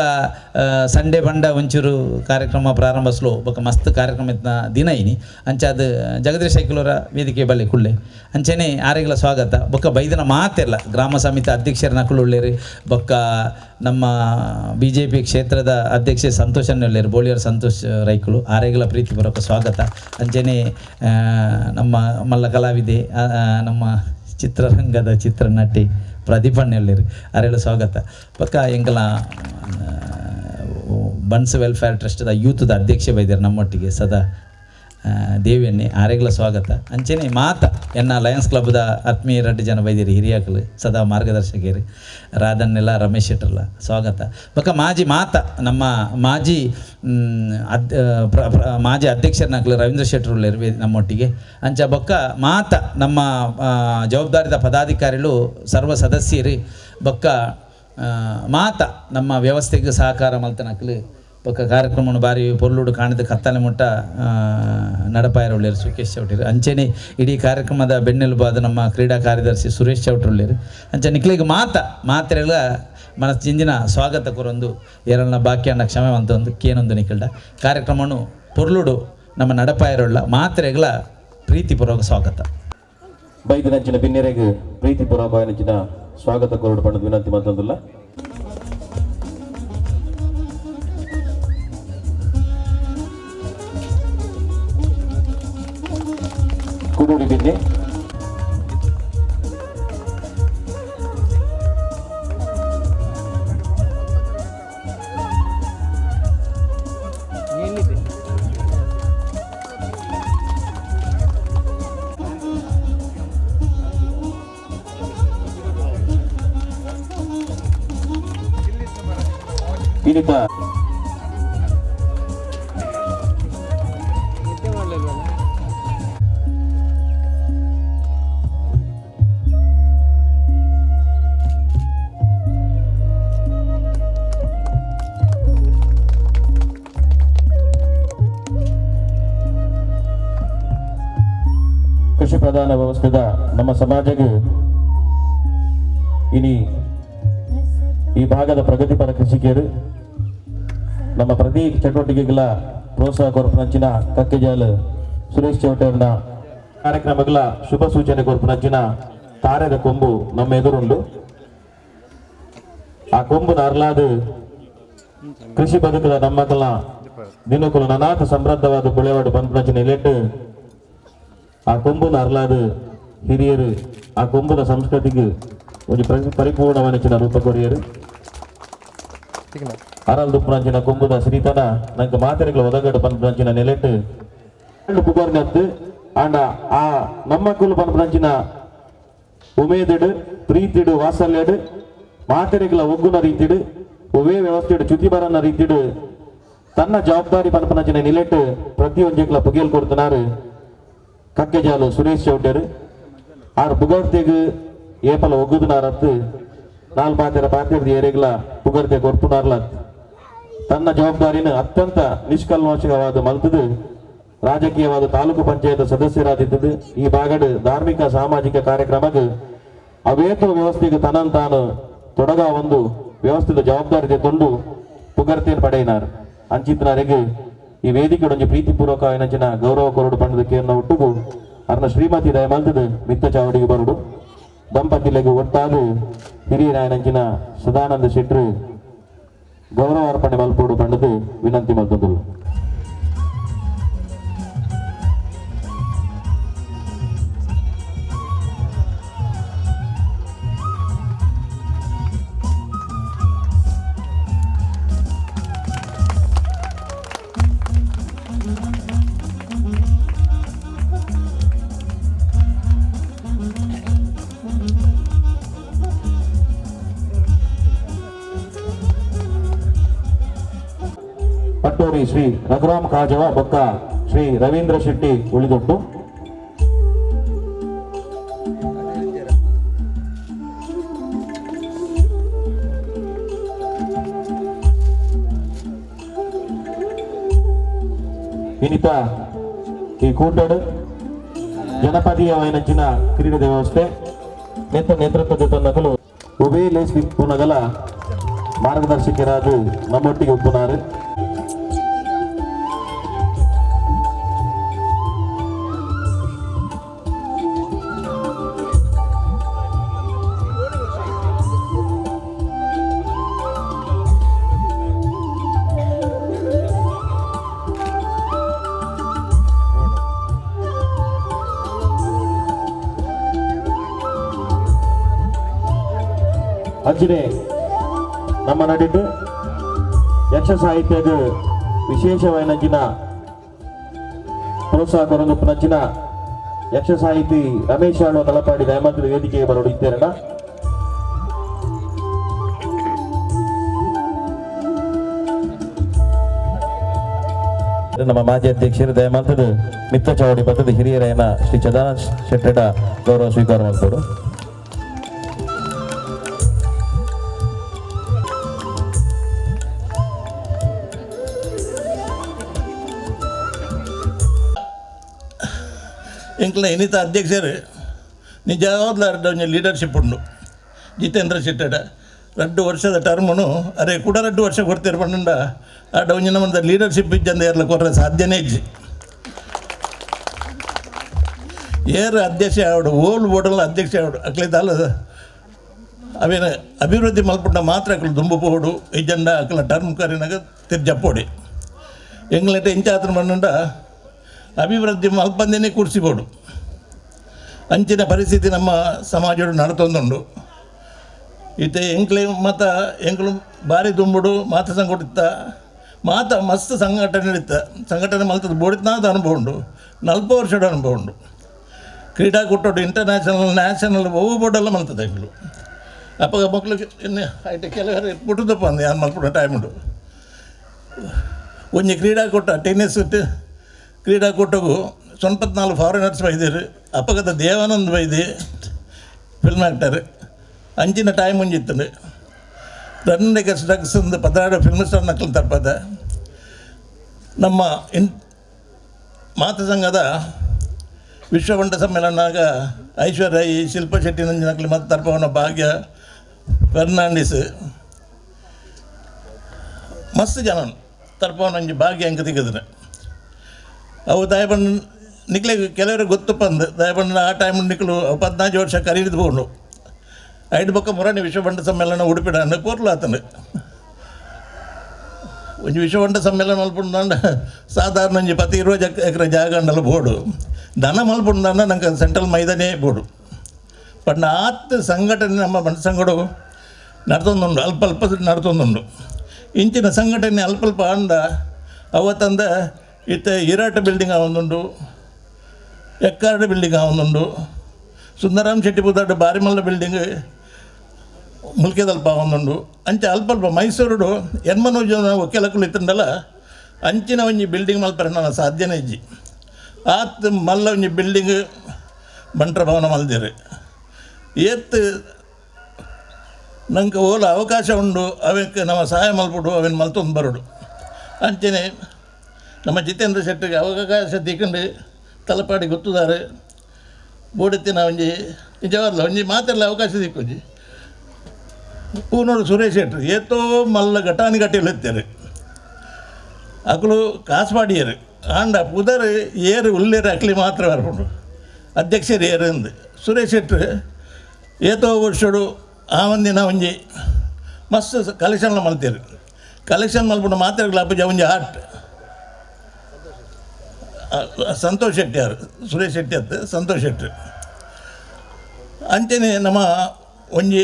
ಸಂಡೇ ಬಂಡ ಒಂಚೂರು ಕಾರ್ಯಕ್ರಮ ಪ್ರಾರಂಭ ಸ್ಲೋ ಬೊಕ್ಕ ಮಸ್ತ್ ಕಾರ್ಯಕ್ರಮ ದಿನ ಇನಿ ಅಂಚ ಅದು ಜಗದೀಶ್ ಶೈಕಲೋರ ವೇದಿಕೆ ಬಲ್ಲೆ ಕುಳ್ಳೆ ಅಂಚೆನೆ ಆರೆಗಳ ಸ್ವಾಗತ ಬೊಕ್ಕ ಬೈದನ ಮಾತೆಲ್ಲ ಗ್ರಾಮ ಸಮಿತಿ ಅಧ್ಯಕ್ಷರ ನಕಲು ಉಳ್ಳೇರಿ ಬೊಕ್ಕ ನಮ್ಮ BJP ಕ್ಷೇತ್ರದ ಅಧ್ಯಕ್ಷೆ ಸಂತೋಷ್ ಅನ್ನೊಳ್ಳೇರು ಬೋಳಿಯರ್ ಸಂತೋಷ್ ರೈಕುಲು ಆರೆಗಳ ಪ್ರೀತಿಪೂರ್ವಕ ಸ್ವಾಗತ ಅಂಚೆನೆ ನಮ್ಮ ಮಲ್ಲ ಕಲಾವಿದೆ ನಮ್ಮ ಚಿತ್ರರಂಗದ ಚಿತ್ರನಟಿ ಪ್ರದೀಪಣ್ಣೆಳ್ಳೇರು ಆರೆಗಳ ಸ್ವಾಗತ ಪಕ್ಕ ಎಂಕಲ ಬನ್ಸ್ ವೆಲ್ಫೇರ್ ಟ್ರಸ್ಟ್ದ ಯೂತ್ದ ಅಧ್ಯಕ್ಷೆ ಬೈದರು ನಮ್ಮೊಟ್ಟಿಗೆ ಸದಾ ದೇವಿಯನ್ನೇ ಆರೆಗಳ ಸ್ವಾಗತ ಅಂಚೆನೆ ಮಾತ ಎನ್ನ ಲಯನ್ಸ್ ಕ್ಲಬ್ದ ಆತ್ಮೀಯ 2 ಜನ ಬೈದಿರಿ ಹಿರಿಯಾಕಲು ಸದಾ ಮಾರ್ಗದರ್ಶಕರು ರಾಧನ್ನೆಲ್ಲ ರಮೇಶ್ ಶೆಟ್ರಲ್ಲ ಸ್ವಾಗತ ಬೊಕ್ಕ ಮಾಜಿ ಮಾತ ನಮ್ಮ ಮಾಜಿ ಮಾಜಿ ಅಧ್ಯಕ್ಷರನ್ನಾಗಲಿ ರವೀಂದ್ರ ಶೆಟ್ರು ನಮ್ಮೊಟ್ಟಿಗೆ ಅಂಚ ಬೊಕ್ಕ ಮಾತ ನಮ್ಮ ಜವಾಬ್ದಾರಿದ ಪದಾಧಿಕಾರಿಗಳು ಸರ್ವ ಸದಸ್ಯರು ಬೊಕ್ಕ ಮಾತ ನಮ್ಮ ವ್ಯವಸ್ಥೆಗೆ ಸಹಕಾರ ಮಲ್ತನಕ್ಲು ಬೊಕ್ಕ ಕಾರ್ಯಕ್ರಮವನ್ನು ಬಾರಿ ಪೊರ್ಲುಡು ಕಾಣಿದ ಕತ್ತಲೆ ಮುಟ್ಟ ನಡಪಾಯರುಳ್ಳೇರು ಸುಖೇಶ್ ಚೌಟರು ಅಂಚೆನೆ ಇಡೀ ಕಾರ್ಯಕ್ರಮದ ಬೆನ್ನೆಲುಬಾದ ನಮ್ಮ ಕ್ರೀಡಾ ಕಾರ್ಯದರ್ಶಿ ಸುರೇಶ್ ಚೌಟ್ರುಳ್ಳೇರು ಅಂಚೆ ನಿಕ್ಲಿಗೆ ಮಾತ್ರೆಲ್ಲ ಮನಸ್ಸು ಜಿಂಜಿನ ಸ್ವಾಗತ ಕೊರೊಂದು ಎರಡನ ಬಾಕ್ಯಣ್ಣ ಕ್ಷಮೆ ಅಂತ ಒಂದು ಕೇನೊಂದು ನಿಖಲ್ಡ ಕಾರ್ಯಕ್ರಮವನ್ನು ಪೊರ್ಲುಡು ನಮ್ಮ ನಡಪಾಯರುಳ್ಳ ಮಾತ್ರೆಗಳ ಪ್ರೀತಿಪೂರ್ವಕ ಸ್ವಾಗತ ಬೈದಿನಂಚಿನ ಬಿನ್ನೆರೆಗೆ ಪ್ರೀತಿಪೂರ್ವಕ ಸ್ವಾಗತ ಕೊರಡು ಪಣ್ಣದ ವಿನಂತಿ ಮಂತಂದುಲ್ಲ ಕುಡುಡಿ ಬಿನ್ನಿ ಇನಿತ ಕೃಷಿ ಪ್ರಧಾನ ವ್ಯವಸ್ಥೆದ ನಮ್ಮ ಸಮಾಜಕ್ಕೆ ಇನಿ ಈ ಭಾಗದ ಪ್ರಗತಿಪರ ಕೃಷಿಕರು ನಮ್ಮ ಪ್ರತಿ ಚಟುವಟಿಕೆಗಳ ಪ್ರೋತ್ಸಾಹ ಕೊರಪನಂಚಿನ ಕಕ್ಕೆಜಾಲ್ ಸುರೇಶ್ ಚೌಟರ್ನ ಕಾರ್ಯಕ್ರಮಗಳ ಶುಭ ಸೂಚನೆ ಕೊರಪನಂಚಿನ ತಾರೆದ ಕೊಂಬು ನಮ್ಮ ಎದುರುಂಡು ಆ ಕೊಂಬು ಅರ್ಲಾದು ಕೃಷಿ ಬದುಕದ ನಮ್ಮಗಳ ದಿನಕ್ಕೂ ನನಾಥ ಸಮೃದ್ಧವಾದ ಬುಳೆವಾಡು ಬಂಪನಂಚಿನ ಎಲೆಟ್ಟು ಆ ಕೊಂಬುನ ಅರ್ಲಾದು ಹಿರಿಯರು ಆ ಕೊಂಬುದ ಸಂಸ್ಕೃತಿಗೆ ಒಂದು ಪರಿಪೂರ್ಣವನಿಚಿನ ರೂಪ ಕೊರಿಯರು ಅರಲ್ ದುಪ್ಪುನಂಚಿನ ಕೊಂಬುದ ಶ್ರೀತನ ನಂಗೆ ಮಾತೆರೆಗಳ ಒದಗಡು ಪಂಪನಂಚಿನ ನೆಲೆಟ್ಟು ಪುಗರ್ನತ್ತು ಅಂಡ ಆ ನಮ್ಮಕ್ಕಳು ಪಂಪನಂಚಿನ ಉಮೇದಡು ಪ್ರೀತಿಡು ವಾತ್ಸಲ್ಯಡು ಮಾತೆರೆಗಳ ಒಗ್ಗುನ ರೀತಿಡು ಒವೇ ವ್ಯವಸ್ಥೆಡು ಚ್ಯುತಿ ಬರನ ರೀತಿಡು ತನ್ನ ಜವಾಬ್ದಾರಿ ಪಂಪನಂಚಿನ ನಿಲೆಟ್ಟು ಪ್ರತಿಯೊಂದು ಪುಗೇಲ್ ಕೊಡ್ತನಾರು ಕಕ್ಕೆಜಾಲು ಸುರೇಶ್ ಚೌಟರು ಆರು ಪುಗರ್ತೆಗೆ ಏಪಲ ಒಗ್ಗುದನಾರತ್ತು ನಾಲ್ ಪಾತೆರ ಪಾತೆರ್ದ ಏರೆಗಳ ಪುಗರ್ತೆ ಕೊರ್ಪುನಾರ್ಲ ತನ್ನ ಜವಾಬ್ದಾರಿನ ಅತ್ಯಂತ ನಿಷ್ಕಲ್ಮಶವಾದ ಮಲ್ತದು ರಾಜಕೀಯವಾದ ತಾಲೂಕು ಪಂಚಾಯತ್ ಸದಸ್ಯರಾದಿದ್ದದು ಈ ಭಾಗದ ಧಾರ್ಮಿಕ ಸಾಮಾಜಿಕ ಕಾರ್ಯಕ್ರಮಕ್ಕೆ ಅವೇತ ವ್ಯವಸ್ಥೆಗೆ ತನ್ನಂತಾನು ತೊಡಗ ಒಂದು ವ್ಯವಸ್ಥೆದ ಜವಾಬ್ದಾರಿ ತೊಂದು ಪುಗರ್ತೆಯನ್ನು ಪಡೆಯಿನಾರು ಅಂಚಿತನರಿಗೆ ಈ ವೇದಿಕೆ ಒಂಜಿ ಪ್ರೀತಿಪೂರ್ವಕ ಏನಂಚಿನ ಗೌರವ ಕೊರಡು ಪಂಡದಕ್ಕೆ ಒಟ್ಟುಗು ಅರ್ನ ಶ್ರೀಮತಿ ದಯಮಲ್ತದು ಮಿತ್ತ ಚಾವಡಿಗೆ ಬರುಡು ದಂಪತಿಲೆಗೆ ಒಟ್ಟಾದು ಹಿರಿಯರಾಯನಂಚಿನ ಸದಾನಂದ ಶೆಟ್ರು ಗೌರವ ಅರ್ಪಣೆ ಮಲ್ಪೋಡು ಪಂಡದು ವಿನಂತಿ ಮಲ್ತಂದು ಪಟ್ಟೋರಿ ಶ್ರೀ ರಘುರಾಮ್ ಕಾಜವ ಬೊಕ್ಕ ಶ್ರೀ ರವೀಂದ್ರ ಶೆಟ್ಟಿ ಉಳಿದೊಟ್ಟು ಇನಿತ ಈ ಕೂಟಡು ಜನಪದೀಯ ವೈನಂಚಿನ ಕ್ರೀಡೆ ವ್ಯವಸ್ಥೆ ನೇತೃತ್ವದ ತನ್ನಕಲು ಉಭಯ ಲೇಸ್ ಪುನಗಲ ಮಾರ್ಗದರ್ಶಕರಾದ ನಮ್ಮೊಟ್ಟಿಗೆ ಒಪ್ಪುನಾರು ಅಂಚನೆ ನಮ್ಮ ನಡಿಟ್ಟು ಯಕ್ಷ ಸಾಹಿತ್ಯದ ವಿಶೇಷವಾಯಿನಂಚಿನ ಪ್ರೋತ್ಸಾಹ ಕೊರಲುಪ್ಪನಂಚಿನ ಯಕ್ಷ ಸಾಹಿತಿ ರಮೇಶ್ ಆಳುವ ತಲಪಾಡಿ ದಯಮಂತ್ರಿ ವೇದಿಕೆಗೆ ಬರೋಡು ಇದ್ದೇರಣ ನಮ್ಮ ಮಾಜಿ ಅಧ್ಯಕ್ಷರು ದಯಮಂತ್ರಿ ಮಿತ್ತ ಚಾವಡಿ ಬತ್ತದ ಹಿರಿಯರಾಯನ ಶ್ರೀ ಸದಾನಂದ ಶೆಟ್ಟಡ ಗೌರವ ಸ್ವೀಕಾರ ಮಾಡ್ಕೊಡು ಇಂಕ್ಲ ಇನ್ನಿತ ಅಧ್ಯಕ್ಷರು ನಿಜವಾದ ಲೀಡರ್ಶಿಪ್ ಉಂಡು ಜಿತೇಂದ್ರ ಶೆಟ್ಟಡ 2 ವರ್ಷದ ಟರ್ಮನು ಅರೆ ಕೂಡ 2 ವರ್ಷ ಕೊಡ್ತೀರ ಪಂಡ ಆ ಡೌಂಜಿನ ಮಂದ ಲೀಡರ್ಶಿಪ್ ಇಜ್ಜಂದ ಏರ್ಲ ಕೊರ್ರೆ ಸಾಧ್ಯನೇ ಇಜ್ಜಿ ಏರ್ ಅಧ್ಯಕ್ಷ ಆವಡು ಓಲ್ ಬೋರ್ಡಲ್ಲ ಅಧ್ಯಕ್ಷ ಆವಡು ಅಕ್ಲಿದಲ್ಲ ಅವೇನು ಅಭಿವೃದ್ಧಿ ಮಲ್ಪುಂಡ ಮಾತ್ರ ಅಕ್ಲು ದುಂಬುಪೋಡು ಇಜ್ಜಂಡ ಅಕ್ಲ ಟರ್ಮ್ ಕರಿನಾಗ ತಿರ್ಜಪ್ಪೋಡಿ ಎಂಗ್ಲಂಟ ಇಂಚಾತ್ರ ಮಣ್ಣುಂಡ ಅಭಿವೃದ್ಧಿ ಮಲ್ಪಂದೇನೆ ಕೂರಿಸಿಬೋಡು ಅಂಚಿನ ಪರಿಸ್ಥಿತಿ ನಮ್ಮ ಸಮಾಜಡು ನಡ್ತೊಂದುಂಡು. ಇತ್ತೆ ಎಂಕ್ಲೆ ಮಾತ ಎಂಕ್ಲು ಭಾರಿ ದುಂಬುಡು ಮಾತ ಸಂಘಟಿತ ಮಾತ ಮಸ್ತ್ ಸಂಘಟನೆ ಇತ್ತ ಸಂಘಟನೆ ಮಲ್ತದ್ದು ಬೋಡಿತ್ನಾದ ಅನುಭವ ಉಂಡು. 40 ವರ್ಷದ ಅನುಭವ ಉಂಡು. ಕ್ರೀಡಾಕೂಟೋಡು ಇಂಟರ್ನ್ಯಾಷನಲ್ ನ್ಯಾಷನಲ್ ಒವು ಬೋರ್ಡೆಲ್ಲ ಮಲ್ತದೆ ಎಂಕ್ಲು. ಅಪ್ಪ ಮಕ್ಳಿಗೆ ಇನ್ನು ಆಯ್ತು ಕೆಲವರು ಪುಟ್ಟದಪ್ಪ ಅಂದೆ ಯಾರು ಮಲ್ಪುಡ ಟೈಮ್ ಉಂಡು. ಒಂಜಿ ಕ್ರೀಡಾಕೂಟ ಟೆನ್ನಿಸ್ ಕ್ರೀಡಾಕೂಟಗೂ 94 ಫಾರಿನರ್ಸ್ ಬೈದಿರು. ಅಪ್ಪಗದ ದೇವಾನಂದ್ ಬೈದಿ ಫಿಲ್ಮ್ ಆ್ಯಕ್ಟರ್ ಅಂಚಿನ ಟೈಮ್ ಮುಂಜಿತ್ತು. ರನ್ನಿಗೆ ಸ್ಟ್ರಗ್ಸ್ ಒಂದು 16 ಫಿಲ್ಮ್ ಸ್ಟಾರ್ ನಕಲು ತಪ್ಪದ ನಮ್ಮ ಮಾತ ಸಂಘದ ವಿಶ್ವಮಟ್ಟ ಸಮ್ಮೇಳನಾಗ ಐಶ್ವರ್ಯ ಈ ಶಿಲ್ಪ ಶೆಟ್ಟಿ ನಂಜಿ ನಕಲಿ ಮತ್ತು ತರ್ಪವನ ಭಾಗ್ಯ ಫೆರ್ನಾಂಡಿಸ್ ಮಸ್ತ್ ಜನ ತರ್ಪವನ ಒಂಜಿ ಭಾಗ್ಯ ಅಂಕ ತೆಗೆದ್ರೆ ಅವು ದಯಬಣ್ಣ ನಿಕ್ಲೆ ಕೆಲವರಿಗೆ ಗೊತ್ತಪ್ಪ ಅಂದು ದಯಬಣ್ಣ ಆ ಟೈಮ್ ನಿಕ್ಲು 14 ವರ್ಷ ಕರೀದು ಬೋದು. 5 ಬೊಕ್ಕ ಮುರಾಣಿ ವಿಶ್ವಮಟ್ಟ ಸಮ್ಮೇಳನ ಉಡುಪಿಡ ಪೋರ್ಲು ಆತನು ಒಂಜಿ ವಿಶ್ವಮಟ್ಟ ಸಮ್ಮೇಳನ ಮಲ್ಪುಂಡ ಸಾಧಾರಣ ಒಂಜಿ 10-20 ಎಕರೆ ಜಾಗ ಅಂಡಲ್ಲ ಬೋಡು ದನ ಮಲ್ಪುಂಡ ನಂಗೆ ಸೆಂಟ್ರಲ್ ಮೈದಾನೇ ಬೋಡು. ಪಂಡ ಆತ್ ಸಂಘಟನೆ ನಮ್ಮ ಬಂಟ ಸಂಘಡು ನಡ್ತೊಂದುಂಡು ಅಲ್ಪ ನಡ್ತೊಂದುಂಡು. ಇಂಚಿನ ಸಂಘಟನೆ ಅಲ್ಪ ಅಂದ ಅವತ್ತಂದ ಇತ್ತೆ ಹಿರಾಟ ಬಿಲ್ಡಿಂಗ್ ಆವೊಂದುಂಡು, ಎಕ್ಕಾರ್ಡ್ ಬಿಲ್ಡಿಂಗ್ ಆವೊಂದುಂಡು, ಸುಂದರಾಮ್ ಶೆಟ್ಟಿ ಪುದಾಡ್ ಬಾರಿಮಲ್ಲ ಬಿಲ್ಡಿಂಗ್ ಮುಲ್ಕೆದಲ್ಪ ಆವೊಂದುಂಡು. ಅಂಚೆ ಅಲ್ಪ ಮೈಸೂರುಡು ಎನ್ಮನೋಜ ಒಕ್ಕೆಲಕ್ಕಲು ಇತ್ತಂಡಲ್ಲ ಅಂಚಿನ ಒಂಜಿ ಬಿಲ್ಡಿಂಗ್ ಮಲ್ಪರೆ ನಾನು ಸಾಧ್ಯನೇ ಇಜ್ಜಿ ಆತ್ ಮಲ್ಲ ಒಂಜಿ ಬಿಲ್ಡಿಂಗ್ ಬಂಟ್ರ ಭವನ ಮಲ್ದಿರು ಏತ್ ನಂಗೆ ಓಲ ಅವಕಾಶ ಉಂಡು ಅವಕ್ಕೆ ನಮ್ಮ ಸಹಾಯ ಮಲ್ಬಿಡು ಅವೇನು ಮಲ್ತೊಂದು ಬರೋಡು. ಅಂಚೆನೆ ನಮ್ಮ ಜಿತೇಂದ್ರ ಶೆಟ್ಟಿಗೆ ಅವಕಾಶ ತಿಕ್ಕೊಂಡು ತಲಪಾಡಿ ಗೊತ್ತುದಾರೆ ಬೋಡಿತ್ತಿನ ಒಂಜಿ ನಿಜವಲ್ಲ ಒಂಜಿ ಮಾತೆಲ್ಲ ಅವಕಾಶ ತಿಕ್ಕೊಂಜಿ ಪೂನೋಡು ಸುರೇಶ್ ಶೆಟ್ರು ಏತೋ ಮಲ್ಲ ಘಟಾನಿ ಘಟಿಯಲ್ಲಿ ಎತ್ತೇರು ಅಕಲು ಕಾಸ್ಪಾಡಿಯರು ಆಂಡ ಪುದರ್ ಏರು ಉಳ್ಳೇರು ಅಕ್ಲಿ ಮಾತ್ರ ಬರ್ಕೊಂಡು ಅಧ್ಯಕ್ಷರು ಏರು ಅಂದು ಸುರೇಶ್ ಶೆಟ್ರು ಏತೋ ವರ್ಷಡು ಆ ಒಂದಿನ ಒಂಜಿ ಮಸ್ತ್ ಕಲೆಕ್ಷನ್ ಮಲ್ತೇರು. ಕಲೆಕ್ಷನ್ ಮಲ್ಪುಂಡು ಮಾತಾಡಲ ಅಪ್ಪಜ ಒಂಜಿ ಆರ್ಟ್ ಸಂತೋಷ್ ಶೆಟ್ಟಿ ಯಾರು ಸುರೇಶ್ ಶೆಟ್ಟಿ ಅತ್ತ ಸಂತೋಷ್ ಶೆಟ್ಟಿ ಅಂಚೆನೆ ನಮ್ಮ ಒಂಜಿ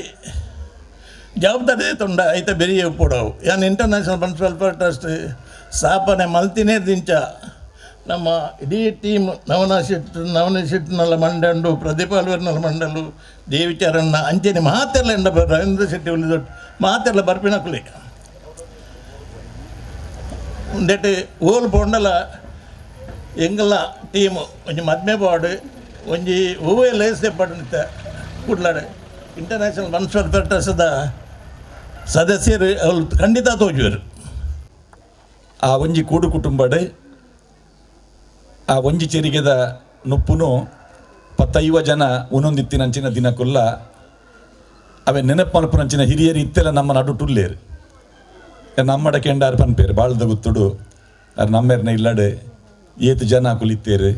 ಜವಾಬ್ದಾರಿ ತೊಂಡ ಐತೆ ಬೆರಿಯ ಉಪ್ಪುಡವು ಯಾನ್ ಇಂಟರ್ನ್ಯಾಷನಲ್ ಬಂಟ್ಸ್ ವೆಲ್ಫೇರ್ ಟ್ರಸ್ಟ್ ಸ್ಥಾಪನೆ ಮಲ್ತಿನೇ ದಿಂಚ ನಮ್ಮ ಇಡೀ ಟೀಮ್ ನವನೀತ್ ಶೆಟ್ಟಿನಲ್ಲ ಮಂಡಂಡು ಪ್ರದೀಪ್ ಅಲ್ವೇರ್ನಲ್ಲ ಮಂಡಲು ದೇವಿಚಾರಣ್ಣ ಅಂಚೆನೆ ಮಾತೆಲ್ಲ ಎಂಡ ರವೀಂದ್ರ ಶೆಟ್ಟಿ ಉಳಿದೊಟ್ಟು ಮಾತೆಲ್ಲ ಬರ್ಪಿನಕುಲಿ ಉಂಡೆಟ್ಟು ಓಲ್ ಪೋಂಡಲ ಎಂಗಲ್ಲ ಟೀಮು ಒಂಜಿ ಮದ್ಮೆ ಬೋರ್ಡ್ ಒಂಜಿ ಹೂವೇ ಲೇಸೆ ಪಡ್ನಿತ್ತ ಕೂಡ್ಲಾಡೆ ಇಂಟರ್ನ್ಯಾಷನಲ್ ಬಂಟ್ಸ್ ವೆಲ್ಫೇರ್ ಟ್ರಸ್ಟ್ದ ಸದಸ್ಯರು ಅವ್ರು ಖಂಡಿತ ತೋಜುವರು. ಆ ಒಂಜಿ ಕೂಡು ಕುಟುಂಬಡ್ ಆ ಒಂಜಿ ಚೆರಿಗೆದ ನುಪ್ಪುನು 15 ಜನ ಉನೊಂದಿತ್ತಿನಂಚಿನ ದಿನಕ್ಕುಲ್ಲ ಅವೇ ನೆನಪು ಮಲ್ಪುನಂಚಿನ ಹಿರಿಯರು ಇತ್ತೆಲ್ಲ ನಮ್ಮ ನಡು ಟುಲ್ಲೇರು ನಮ್ಮಡ ಕೆಂಡಾರು ಪನ್ಪೇರು ಬಾಳ್ದ ಗುತ್ತುಡು ಅದು ನಮ್ಮೆರ್ನ ಇಲ್ಲಡೆ ಏತು ಜನ ಕುಲಿತ್ತೇರು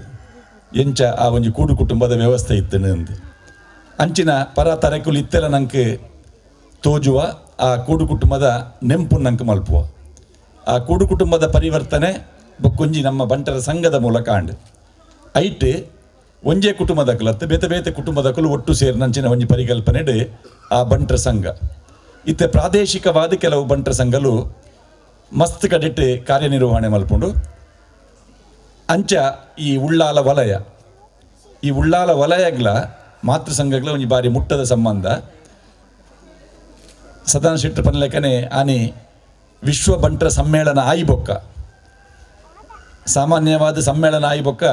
ಎಂಚ ಆ ಒಂಜಿ ಕೂಡು ಕುಟುಂಬದ ವ್ಯವಸ್ಥೆ ಇತ್ತೇನೆ ಅಂದು ಅಂಚಿನ ಪರ ತರೆಕುಲು ಇತ್ತೆಲ್ಲ ನಂಗೆ ತೋಜುವ ಆ ಕೂಡು ಕುಟುಂಬದ ನೆಂಪು ನಂಗೆ ಮಲ್ಪುವ ಆ ಕೂಡು ಕುಟುಂಬದ ಪರಿವರ್ತನೆ ಬೊಕ್ಕೊಂಜಿ ನಮ್ಮ ಬಂಟರ ಸಂಘದ ಮೂಲಕ ಆಂಡ್ ಐಟ್ ಒಂಜೇ ಕುಟುಂಬದಕ್ಕಲತ್ತು ಬೇತೆ ಬೇತೆ ಕುಟುಂಬದಕ್ಕಲು ಒಟ್ಟು ಸೇರಿ ನಂಚಿನ ಒಂಜಿ ಪರಿಕಲ್ಪನೆ ಆ ಬಂಟರ ಸಂಘ ಇತ್ತೆ ಪ್ರಾದೇಶಿಕವಾದ ಕೆಲವು ಬಂಟರ ಸಂಘಲು ಮಸ್ತ್ ಕಡೆಟ್ ಕಾರ್ಯನಿರ್ವಹಣೆ ಮಲ್ಪುಂಡು ಅಂಚ ಈ ಉಳ್ಳಾಲ ವಲಯಗಳ ಮಾತೃ ಸಂಘಗಳ ಒಂಜಿ ಬಾರಿ ಮುಟ್ಟದ ಸಂಬಂಧ ಸದಾನಂದ ಶೆಟ್ಟಿ ಪನ್ಲೆಕ್ಕನೆ ಆನೆ ವಿಶ್ವ ಬಂಟರ ಸಮ್ಮೇಳನ ಆಯಿಬೊಕ್ಕ ಸಾಮಾನ್ಯವಾದ ಸಮ್ಮೇಳನ ಆಯಿಬೊಕ್ಕ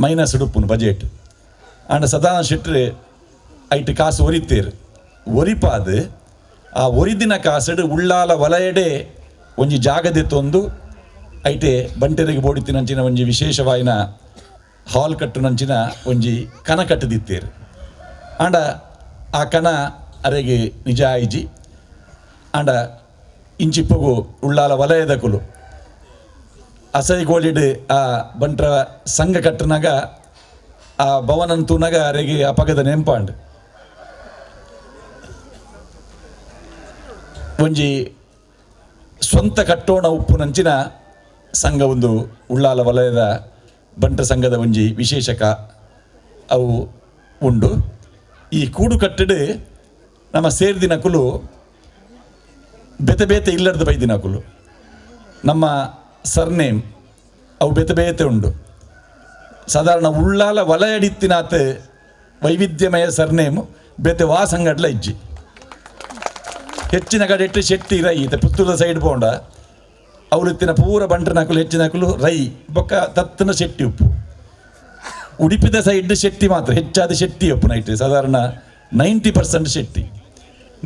ಮೈನಸ್ ಉಡುಪುನು ಬಜೆಟ್ ಆಂಡ ಸದಾನಂದ ಶೆಟ್ಟಿ ಐಟ್ ಕಾಸು ಒರಿತೇರು ಒರಿಪಾದು ಆ ಒರಿದಿನ ಕಾಸಡು ಉಳ್ಳಾಲ ವಲಯಡೆ ಒಂಜಿ ಜಾಗದೆ ತೊಂದು ಐಟೆ ಬಂಟೆರಿಗೆ ಬೋಡಿತ್ತಿನಂಚಿನ ಒಂಜಿ ವಿಶೇಷವಾಯಿನ ಹಾಲ್ ಕಟ್ಟುನಂಚಿನ ಒಂಜಿ ಕನ ಕಟ್ಟದಿತ್ತೇರು ಆಂಡ ಆ ಕನ ಅರೆಗೆ ನಿಜ ಆಯ್ಜಿ ಆಂಡ ಇಂಚಿಪ್ಪಗು ಉಳ್ಳಾಲ ವಲಯದ ಕುಲು ಅಸೈಗೋಳಿಡ್ ಆ ಬಂಟ್ರ ಸಂಘ ಕಟ್ಟನಾಗ ಆ ಭವನನ್ ತೂನಾಗ ಅರೆಗೆ ಅಪಗದ ನೆಂಪಾಂಡ್ ಒಂಜಿ ಸ್ವಂತ ಕಟ್ಟೋಣ ಉಪ್ಪುನಂಚಿನ ಸಂಘ ಒಂದು ಉಳ್ಳಾಲ ವಲಯದ ಬಂಟ ಸಂಘದ ಒಂಜಿ ವಿಶೇಷಕ ಅವು ಉಂಡು. ಈ ಕೂಡು ಕಟ್ಟಡು ನಮ್ಮ ಸೇರಿದಿನಕುಲು ಬೆತೆ ಬೇತೆ ಇಲ್ಲದ ಬೈದಿನಕುಲು ನಮ್ಮ ಸರ್ನೇಮ್ ಅವು ಬೆತೆ ಬೇತೆ ಉಂಡು. ಸಾಧಾರಣ ಉಳ್ಳಾಲ ವಲಯಡಿತ್ತಿನಾಥ ವೈವಿಧ್ಯಮಯ ಸರ್ನೇಮು ಬೇತೆ ವಾಸಂಗಡ್ಲ ಇಜ್ಜಿ ಹೆಚ್ಚಿನ ಕಡೆ ಇಟ್ಟು ಶೆಟ್ಟಿ ರೈ ಇತ್ತೆ ಪುತ್ತೂರದ ಸೈಡ್ ಪೋಂಡ ಅವಳಿತ್ತಿನ ಪೂರ ಬಂಟ್ರನಕುಲು ಹೆಚ್ಚಿನಕುಲು ರೈ ಬೊಕ್ಕ ತತ್ತನ ಶೆಟ್ಟಿ ಉಪ್ಪು. ಉಡುಪಿದ ಸೈಡ್ ಶೆಟ್ಟಿ ಮಾತ್ರ ಹೆಚ್ಚಾದ ಶೆಟ್ಟಿ ಉಪ್ಪು ನೈಟ್ ಸಾಧಾರಣ 90% ಶೆಟ್ಟಿ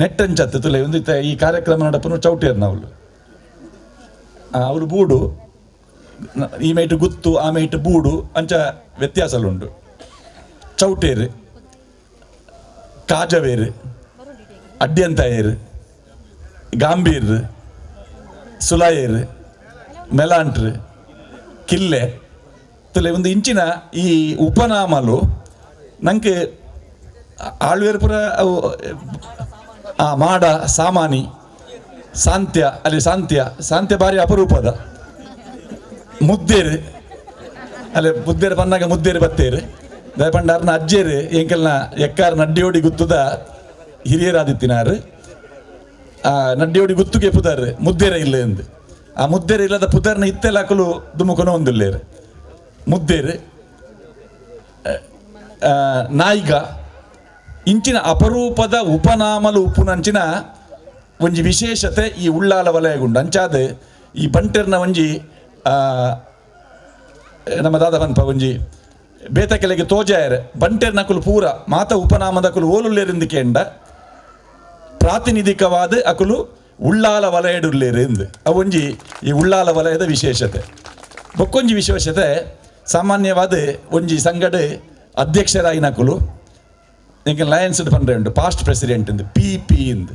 ನೆಟ್ಟಂಚತ್ತು ತುಲೆ ಒಂದು ಈ ಕಾರ್ಯಕ್ರಮ ನಡಪನು ಚೌಟಿಯರ್ನ ಅವಳು ಬೂಡು ಈ ಮೈಟು ಗುತ್ತು ಆ ಮೈಟು ಬೂಡು ಅಂಚ ವ್ಯತ್ಯಾಸಲುಂಡು. ಚೌಟೇರು ಕಾಜವೇರು ಅಡ್ಯಂತಾಯರು ಗಾಂಭೀರ್ ಸುಲಾಯೇರು ಮೆಲಾಂಟ್ರು ಕಿಲ್ಲೆ ತುಲೆ ಒಂದು ಇಂಚಿನ ಈ ಉಪನಾಮಲು ನಂಗೆ ಆಳ್ವೇರು ಪುರ ಅವು ಮಾಡ ಸಾಮಾನಿ ಸಾಂತ್ಯ ಅಲ್ಲಿ ಸಾಂತ್ಯ ಭಾರಿ ಅಪರೂಪದ ಮುದ್ದೇರು ಅಲ್ಲೇ ಮುದ್ದೇರು ಬಂದಾಗ ಮುದ್ದೇರು ಬತ್ತೇರು ದಯಪಂಡಾರ್ನ ಅಜ್ಜೇರು ಎಂಕಲ್ನ ಎಕ್ಕಾರ್ ನಡ್ಡಿಯೋಡಿ ಗುತ್ತುದ ಹಿರಿಯರಾದಿತ್ತಿನಾರು ನಡ್ಡಿಯೋಡಿ ಗುತ್ತುಗೆ ಪುದರ್ ಮುದ್ದೇರ ಇಲ್ಲ ಎಂದು ಆ ಮುದ್ದೇರು ಇಲ್ಲದ ಪುದರ್ನ ಇತ್ತೆಲಾಕಲು ದುಮುಕೊನ ಒಂದಿಲ್ಲೇರು ಮುದ್ದೇರು ನಾಯಿಗ ಇಂಚಿನ ಅಪರೂಪದ ಉಪನಾಮಲು ಉಪ್ಪುನಂಚಿನ ಒಂಜಿ ವಿಶೇಷತೆ ಈ ಉಳ್ಳಾಲ ವಲಯಗುಂಡು ಅಂಚಾದ ಈ ಬಂಟೆರ್ನ ಒಂಜಿ ನಮ್ಮ ದಾದ ಪನ್ಪ ಒಂಜಿ ಬೇತಕೆಲೆಗೆ ತೋಜಾಯರೆ ಬಂಟೆರ್ನಕುಲು ಪೂರ ಮಾತ ಉಪನಾಮದಕುಲು ಓಲುಲ್ಲೇರಿಂದಿಕೆಂಡ ಪ್ರಾತಿನಿಧಿಕವಾದ ಅಕುಲು ಉಳ್ಳಾಲ ವಲಯಡುಲ್ಲೇರು ಎಂದು ಅವೊಂಜಿ ಈ ಉಳ್ಳಾಲ ವಲಯದ ವಿಶೇಷತೆ. ಬೊಕ್ಕೊಂಜಿ ವಿಶೇಷತೆ ಸಾಮಾನ್ಯವಾದ ಒಂಜಿ ಸಂಗಡ ಅಧ್ಯಕ್ಷರಾಯಿನಕುಲು ಎಂಕ ಲಯನ್ಸ್ ಪಂಡ್ರೆ ಉಂಟು ಪಾಸ್ಟ್ ಪ್ರೆಸಿಡೆಂಟ್ ಎಂದು PP ಎಂದು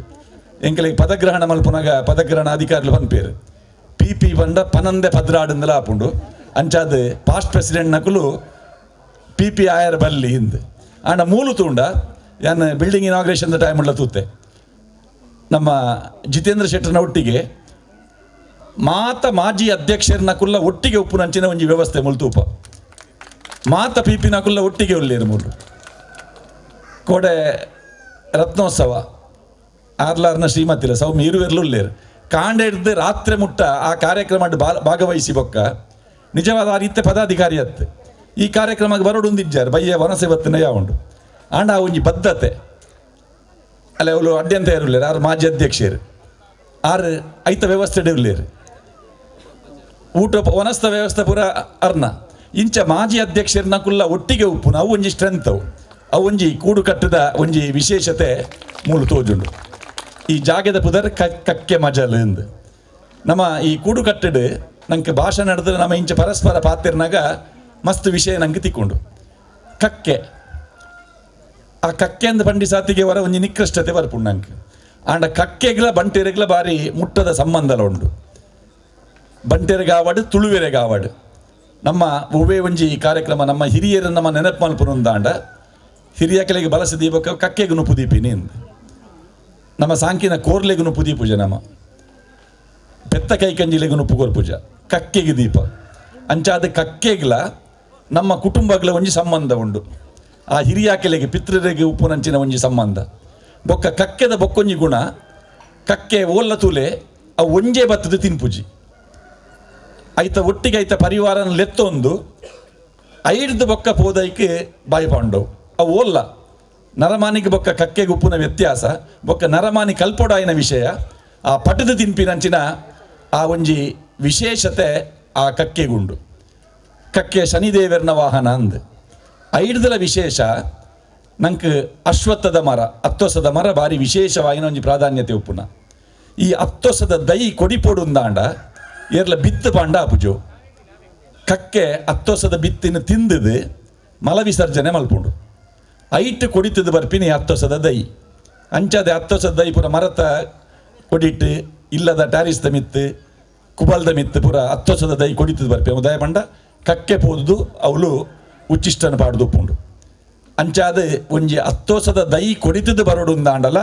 ಎಂಕಲಿಗೆ ಪದಗ್ರಹಣ ಮಲ್ಪುನಾಗ ಪದಗ್ರಹಣ ಅಧಿಕಾರಿಗಳು ಪನ್ಪೇರು PP ಬಂಡ ಪನಂದೆ ಪದ್ರಾಡಂದಲ ಆಪುಂಡು ಅಂಚಾದ ಪಾಸ್ಟ್ ಪ್ರೆಸಿಡೆಂಟ್ ನಕುಲು PP ಆಯರ್ ಬಲ್ಲಿ ಹಿಂದೆ ಆಂಡ ಮೂಲು ತೂಂಡ ಯಾನ್ ಬಿಲ್ಡಿಂಗ್ ಇನಾಗ್ರೇಷನ್ ಟೈಮ್ ಉಳ್ಳ ತೂತೆ ನಮ್ಮ ಜಿತೇಂದ್ರ ಶೆಟ್ಟರ್ನ ಒಟ್ಟಿಗೆ ಮಾತ ಮಾಜಿ ಅಧ್ಯಕ್ಷರನಕುಲ್ಲ ಒಟ್ಟಿಗೆ ಉಪ್ಪುನಂಚಿನ ಒಂಜಿ ವ್ಯವಸ್ಥೆ ಮುಲ್ತೂಪ ಮಾತ PP ನಕುಲ್ಲ ಒಟ್ಟಿಗೆ ಉಳ್ಳೇರು ಮೂರು ಕೋಡೆ ರತ್ನೋತ್ಸವ ಆರ್ಲಾರ್ನ ಶ್ರೀಮತಿಲ ಸೌಮ್ಯ ಇರುವೆರ್ಲು ಉಳ್ಳೇರು ಕಾಂಡೆ ಹಿಡ್ದು ರಾತ್ರಿ ಮುಟ್ಟ ಆ ಕಾರ್ಯಕ್ರಮ ಭಾಗವಹಿಸಿ ಬೊಕ್ಕ ನಿಜವಾದ ಆ ರೀತಿ ಪದಾಧಿಕಾರಿ ಅತ್ತೆ ಈ ಕಾರ್ಯಕ್ರಮಕ್ಕೆ ಬರೋಡೊಂದಿಜ್ಜಾರು ಬಯ್ಯ ವನಸೆ ಬತ್ತಿನ ಯಾವುಂಡು ಆಂಡ ಆ ಒಂಜಿ ಬದ್ಧತೆ ಅಲ್ಲ ಅವಳು ಅಡ್ಯಂತ ಇರುಲ್ಲೇರು ಆರು ಮಾಜಿ ಅಧ್ಯಕ್ಷರು ಆರು ಐತ ವ್ಯವಸ್ಥೆ ಉಳ್ಳೇರು ಊಟ ವನಸ್ಥ ವ್ಯವಸ್ಥೆ ಪೂರ ಅರ್ನ ಇಂಚ ಮಾಜಿ ಅಧ್ಯಕ್ಷರನಕುಲ್ಲ ಒಟ್ಟಿಗೆ ಉಪ್ಪುನ ಅವು ಒಂಜಿ ಸ್ಟ್ರೆಂತ್ ಅವು ಒಂಜಿ ಕೂಡು ಕಟ್ಟದ ಒಂಜಿ ವಿಶೇಷತೆ ಮೂಲು ತೋಜುಂಡು. ಈ ಜಾಗದ ಪುದರ್ ಕಕ್ಕೆ ಮಜಲ್ ಎಂದು ನಮ್ಮ ಈ ಕೂಡು ಕಟ್ಟಡು ನಂಗೆ ಭಾಷಣ ನಡೆದ್ರೆ ನಮ್ಮ ಇಂಚ ಪರಸ್ಪರ ಪಾತಿರ್ನಾಗ ಮಸ್ತ್ ವಿಷಯ ನಂಗೆ ತಿಕ್ಕೊಂಡು ಕಕ್ಕೆ ಆ ಕಕ್ಕೆ ಅಂದ ಪಂಡಿ ಸಾತಿಗೆ ವರ ಒಂಜಿ ನಿಕೃಷ್ಟತೆ ಬರ್ಪುಂಡು ನಂಗೆ ಆಂಡ ಕಕ್ಕೆಗ್ಲ ಬಂಟೆರೆಗ್ಲ ಬಾರಿ ಮುಟ್ಟದ ಸಂಬಂಧಲ ಉಂಡು. ಬಂಟೆರೆಗಾವಡು ತುಳುವೆರೆಗಾವಡು ನಮ್ಮ ಒವ್ವೇ ಒಂಜಿ ಕಾರ್ಯಕ್ರಮ ನಮ್ಮ ಹಿರಿಯರ ನಮ್ಮ ನೆನಪು ಮಲ್ಪುನುಂದಾಂಡ ಹಿರಿಯ ಕೆಲೆಗೆ ಬಲಸ ದೀಪಕ್ಕೆ ಕಕ್ಕೆಗೆ ನುಪ್ಪು ದೀಪಿನಿ ನಮ್ಮ ಸಾಂಕಿನ ಕೋರ್ಲೆಗೆ ನುಪ್ಪು ದೀಪೂಜ ನಮ್ಮ ಬೆತ್ತ ಕೈಕಂಜಿಲೆಗೆ ನುಪ್ಪು ಕೋರ್ಪೂಜ ಕಕ್ಕೆಗೆ ದೀಪ ಅಂಚಾದ ಕಕ್ಕೆಗ್ಲ ನಮ್ಮ ಕುಟುಂಬಗಳ ಒಂಜಿ ಸಂಬಂಧ ಉಂಡು. ಆ ಹಿರಿಯ ಕೆಲೆಗೆ ಪಿತೃರಿಗೆ ಉಪ್ಪುನಂಚಿನ ಒಂಜಿ ಸಂಬಂಧ ಬೊಕ್ಕ ಕಕ್ಕೆದ ಬೊಕ್ಕೊಂಜಿ ಗುಣ ಕಕ್ಕೆ ಓಲ್ಲ ತೂಲೆ ಆ ಒಂಜೇ ಬತ್ತದ ತಿನ್ಪುಜಿ ಐತ ಒಟ್ಟಿಗೆ ಐತ ಪರಿವಾರನ ಲೆತ್ತೊಂದು ಐಡ್ದು ಬೊಕ್ಕ ಪೋದೈಕೆ ಬಾಯಿ ಪಾಂಡವು ಅವು ಓಲ್ಲ ನರಮಾನಿಗೆ ಬೊಕ್ಕ ಕಕ್ಕೆಗೆ ಉಪ್ಪುನ ವ್ಯತ್ಯಾಸ ಬೊಕ್ಕ ನರಮಾನಿ ಕಲ್ಪೊಡಾಯಿನ ವಿಷಯ ಆ ಪಟದ ತಿನ್ಪಿನಂಚಿನ ಆ ಒಂಜಿ ವಿಶೇಷತೆ ಆ ಕಕ್ಕೆಗುಂಡು. ಕಕ್ಕೆ ಶನಿದೇವರನ ವಾಹನ ಅಂದು ಐಡ್ದಲ ವಿಶೇಷ ನಂಗೆ ಅಶ್ವತ್ಥದ ಮರ ಅತ್ತೊಸದ ಮರ ಭಾರಿ ವಿಶೇಷವಾಗಿನ ಒಂಜಿ ಪ್ರಾಧಾನ್ಯತೆ ಉಪ್ಪುನ. ಈ ಅತ್ತೊಸದ ದೈ ಕೊಡಿಪೊಡುಂದಾಂಡ ಏರ್ಲ ಬಿತ್ತು ಪಾಂಡ ಆಪುಜು ಕಕ್ಕೆ ಅತ್ತೊಸದ ಬಿತ್ತಿನ ತಿಂದದು ಮಲ ವಿಸರ್ಜನೆ ಮಲ್ಪುಂಡು ಐಟ್ ಕೊಡಿತದ ಬರ್ಪಿನಿ ಅತ್ತೊಸದ ದೈ ಅಂಚದೆ ಅತ್ತೊಸದ ದೈ ಪೂರ ಮರತ ಕೊಡಿಟ್ಟು ಇಲ್ಲದ ಟ್ಯಾರಿಸ್ದ ಮಿತ್ತು ಕುಬಲ್ದ ಮಿತ್ತು ಪೂರ ಅತ್ತೊಸದ ದೈ ಕೊಡಿತದ ಬರ್ಪಿ ಉದಯ ಪಂಡ ಕಕ್ಕೆ ಪೋದು ಅವಳು ಉಚ್ಚಿಷ್ಟನ ಪಾಡ್ದು ಉಪ್ಪುಂಡು ಅಂಚಾದ ಒಂಜಿ ಅತ್ತೋಸದ ದೈ ಕೊಡಿತದ ಬರೋಡುಂದಾಂಡಲ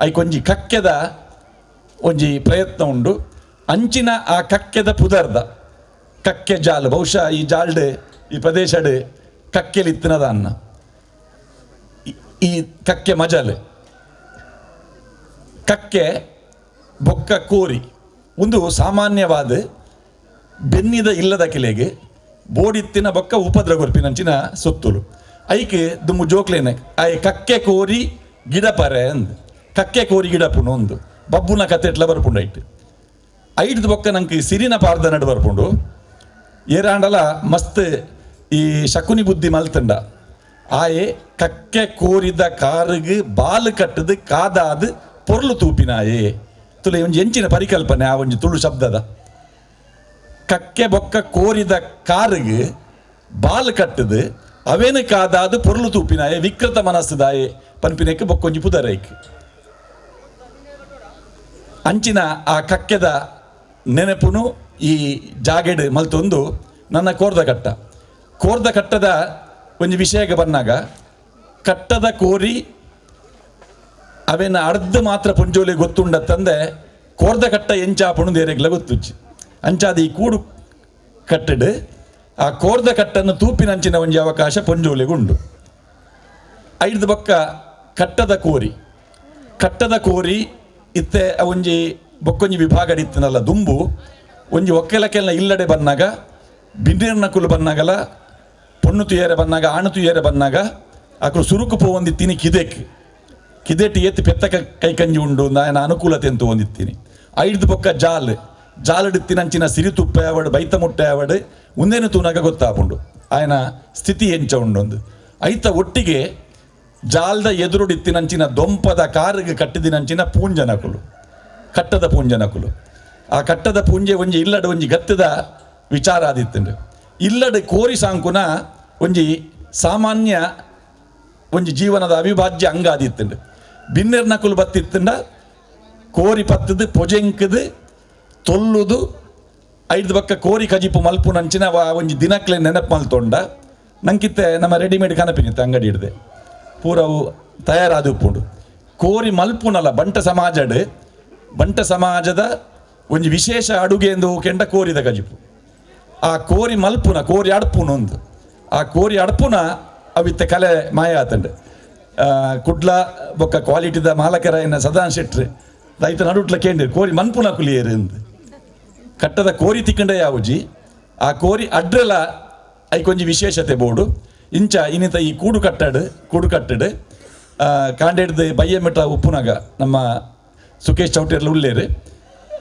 ಐಕೊಂಜಿ ಕಕ್ಕೆದ ಒಂಜಿ ಪ್ರಯತ್ನ ಉಂಡು. ಅಂಚಿನ ಆ ಕಕ್ಕೆದ ಪುದರ್ದ ಕಕ್ಕೆ ಜಾಲ್ ಬಹುಶಃ ಈ ಜಾಲ್ಡ್ ಈ ಪ್ರದೇಶಡ್ ಕಕ್ಕೆಲಿತ್ತಿನದ ಅನ್ನ ಈ ಕಕ್ಕೆ ಮಜಲ್ ಕಕ್ಕೆ ಬೊಕ್ಕ ಕೋರಿ ಒಂದು ಸಾಮಾನ್ಯವಾದ ಬೆನ್ನಿದ ಇಲ್ಲದ ಕಿಲೆಗೆ ಬೋಡಿತ್ತಿನ ಬೊಕ್ಕ ಉಪದ್ರ ಗೊರ್ಪಿನಂಚಿನ ಸೊತ್ತುಲು ಐಕೆ ದುಮ್ಮು ಜೋಕ್ಲೇನೆ ಐ ಕಕ್ಕೆ ಕೋರಿ ಗಿಡ ಪರೆ ಅಂದ್ ಕಕ್ಕೆ ಕೋರಿ ಗಿಡ ಪುನು ಒಂದು ಬಬ್ಬುನ ಕತೆ ಎಟ್ಲ ಬರ್ಪುಂಡು ಐದು ಬೊಕ್ಕ ನಂಗೆ ಸಿರಿನ ಪಾರ್ದ ನಡು ಬರ್ಪುಂಡು ಏರಾಂಡಲ ಮಸ್ತ್ ಈ ಶಕುನಿ ಬುದ್ಧಿ ಮಲ್ತಂಡ ಆಯೆ ಕಕ್ಕೆ ಕೋರಿದ ಕಾರಿಗೆ ಬಾಲು ಕಟ್ಟದು ಕಾದಾದು ಪೊರ್ಲು ತೂಪಿನಾಯೆ ತುಲೆ ಒಂಜಿ ಎಂಚಿನ ಪರಿಕಲ್ಪನೆ ಆ ಒಂಜಿ ತುಳು ಶಬ್ದದ ಕಕ್ಕೆ ಬೊಕ್ಕ ಕೋರಿದ ಕಾರಿಗೆ ಬಾಲು ಕಟ್ಟದು ಅವೇನು ಕಾದಾದು ಪೊರ್ಲು ತೂಪಿನಾಯೆ ವಿಕೃತ ಮನಸ್ಸುದಾಯೆ ಪನ್ಪಿನಕ್ಕೆ ಬೊಕ್ಕೊಂಜಿ ಪುದರೈಕ್ ಅಂಚಿನ ಆ ಕಕ್ಕೆದ ನೆನಪುನು ಈ ಜಾಗೆಡ್ ಮಲ್ತೊಂದು ನನ್ನ ಕೋರ್ದ ಕಟ್ಟದ ಒಂದು ವಿಷಯಕ್ಕೆ ಬಂದಾಗ ಕಟ್ಟದ ಕೋರಿ ಅವೇನ ಅರ್ಧ ಮಾತ್ರ ಪುಂಜೋಲಿ ಗೊತ್ತುಂಡ ತಂದೆ ಕೋರ್ದ ಕಟ್ಟ ಎಂಚಾಪುಣು ದೇರೆಗ್ಲ ಗೊತ್ತುಚ್ಚಿ ಅಂಚಾದ ಈ ಕೂಡು ಕಟ್ಟಡು ಆ ಕೋರ್ದ ಕಟ್ಟನ್ನು ತೂಪಿನಂಚಿನ ಒಂಜಿ ಅವಕಾಶ ಪುಂಜೋಲಿಗುಂಡು ಐದು ಬೊಕ್ಕ ಕಟ್ಟದ ಕೋರಿ ಇತ್ತೆ ಒಂಜಿ ಬೊಕ್ಕೊಂಜಿ ವಿಭಾಗ ಇತ್ತನಲ್ಲ ದುಂಬು ಒಂಜಿ ಒಕ್ಕೆಲಕ್ಕೆಲ್ಲ ಇಲ್ಲಡೆ ಬಂದಾಗ ಬಿಂಡಿರ್ನ ಕುಲು ಬಂದಾಗಲ ಪೊಣ್ಣು ತುಯೇರೆ ಬಂದಾಗ ಆಣು ತುಯೇರೆ ಬಂದಾಗ ಅಕ್ಕಳು ಸುರುಕು ಪೋವಂದಿತ್ತೀನಿ ಕಿದೆಟ್ ಎತ್ತಿ ಪೆತ್ತ ಕೈ ಕಂಜಿ ಉಂಡು ನಾನು ಅನುಕೂಲತೆ ಅಂತ ಹೊಂದಿತ್ತೀನಿ ಐದು ಬೊಕ್ಕ ಜಾಲಡಿತ್ತಿನಂಚಿನ ಸಿರಿ ತುಪ್ಪ ಯಾವಡು ಬೈತ ಮುಟ್ಟೆ ಯಾವಡು ಮುಂದೇನು ತೂನಾಗ ಗೊತ್ತಾಪುಂಡು ಆಯನ ಸ್ಥಿತಿ ಎಂಚ ಉಂಡೊಂದು ಐತ ಒಟ್ಟಿಗೆ ಜಾಲದ ಎದುರುಡಿತ್ತಿನಂಚಿನ ದೊಂಪದ ಕಾರಿಗೆ ಕಟ್ಟಿದಿನಂಚಿನ ಕಟ್ಟದ ಪೂಂಜನಕುಲು ಆ ಕಟ್ಟದ ಪೂಂಜೆ ಒಂಜಿ ಇಲ್ಲಡ ಒಂಜಿ ಗತ್ತದ ವಿಚಾರ ಆದಿತ್ತಂಡು ಇಲ್ಲಡೆ ಕೋರಿ ಸಾಂಕುನ ಒಂಜಿ ಸಾಮಾನ್ಯ ಒಂಜಿ ಜೀವನದ ಅವಿಭಾಜ್ಯ ಅಂಗ ಆದಿತ್ತಂಡು ಬಿನ್ನೆರ್ನಕುಲು ಬತ್ತಿತ್ತಂಡ ಕೋರಿ ಪತ್ತದು ಪೊಜೆಂಕದು ತೊಲ್ಲುದು ಐದು ಬಕ್ಕ ಕೋರಿ ಕಜಿಪು ಮಲ್ಪುನಂಚಿನ ಒಂಜಿ ದಿನಕ್ಲೆ ನೆನಪು ಮಲ್ತೊಂಡ ನಂಕಿತ್ತೆ ನಮ್ಮ ರೆಡಿಮೇಡ್ ಕನಪಿನಿತ್ತು ಅಂಗಡಿ ಹಿಡ್ದೆ ಪೂರವು ತಯಾರಾದ ಉಪ್ಪುಂಡು ಕೋರಿ ಮಲ್ಪುನಲ್ಲ ಬಂಟ ಸಮಾಜದ ಒಂಜಿ ವಿಶೇಷ ಅಡುಗೆ ಎಂದು ಕೆಂಡ ಕೋರಿದ ಕಜಿಪು ಆ ಕೋರಿ ಮಲ್ಪುನ ಕೋರಿ ಅಡ್ಪುನೊಂದು ಆ ಕೋರಿ ಅಡ್ಪುನ ಅವಿತ್ತ ಕಲೆ ಮಾಯ ಆತಂಡು ಕುಡ್ಲ ಬೊಕ್ಕ ಕ್ವಾಲಿಟಿದ ಮಾಲಕರ ಏನ ಸದಾನ್ ಶೆಟ್ರು ರೈತ ನಡುಟ್ಲ ಕೇಂದ್ರ ಕೋರಿ ಮನ್ಪುನ ಕುಲಿಯರು ಎಂದು ಕಟ್ಟದ ಕೋರಿ ತಿಕ್ಕಂಡ ಯಾವುಜಿ ಆ ಕೋರಿ ಅಡ್ರೆಲ ಐಕೊಂಜಿ ವಿಶೇಷತೆ ಬೋಡು ಇಂಚ ಇನ್ನಿತ ಈ ಕೂಡು ಕಟ್ಟಡು ಕಾಂಡೇಡ್ದು ಬಯ್ಯಮೆಟ್ಟ ಉಪ್ಪುನಗ ನಮ್ಮ ಸುಕೇಶ್ ಚೌಟಿಯರ್ಲು ಉಳ್ಳೇರು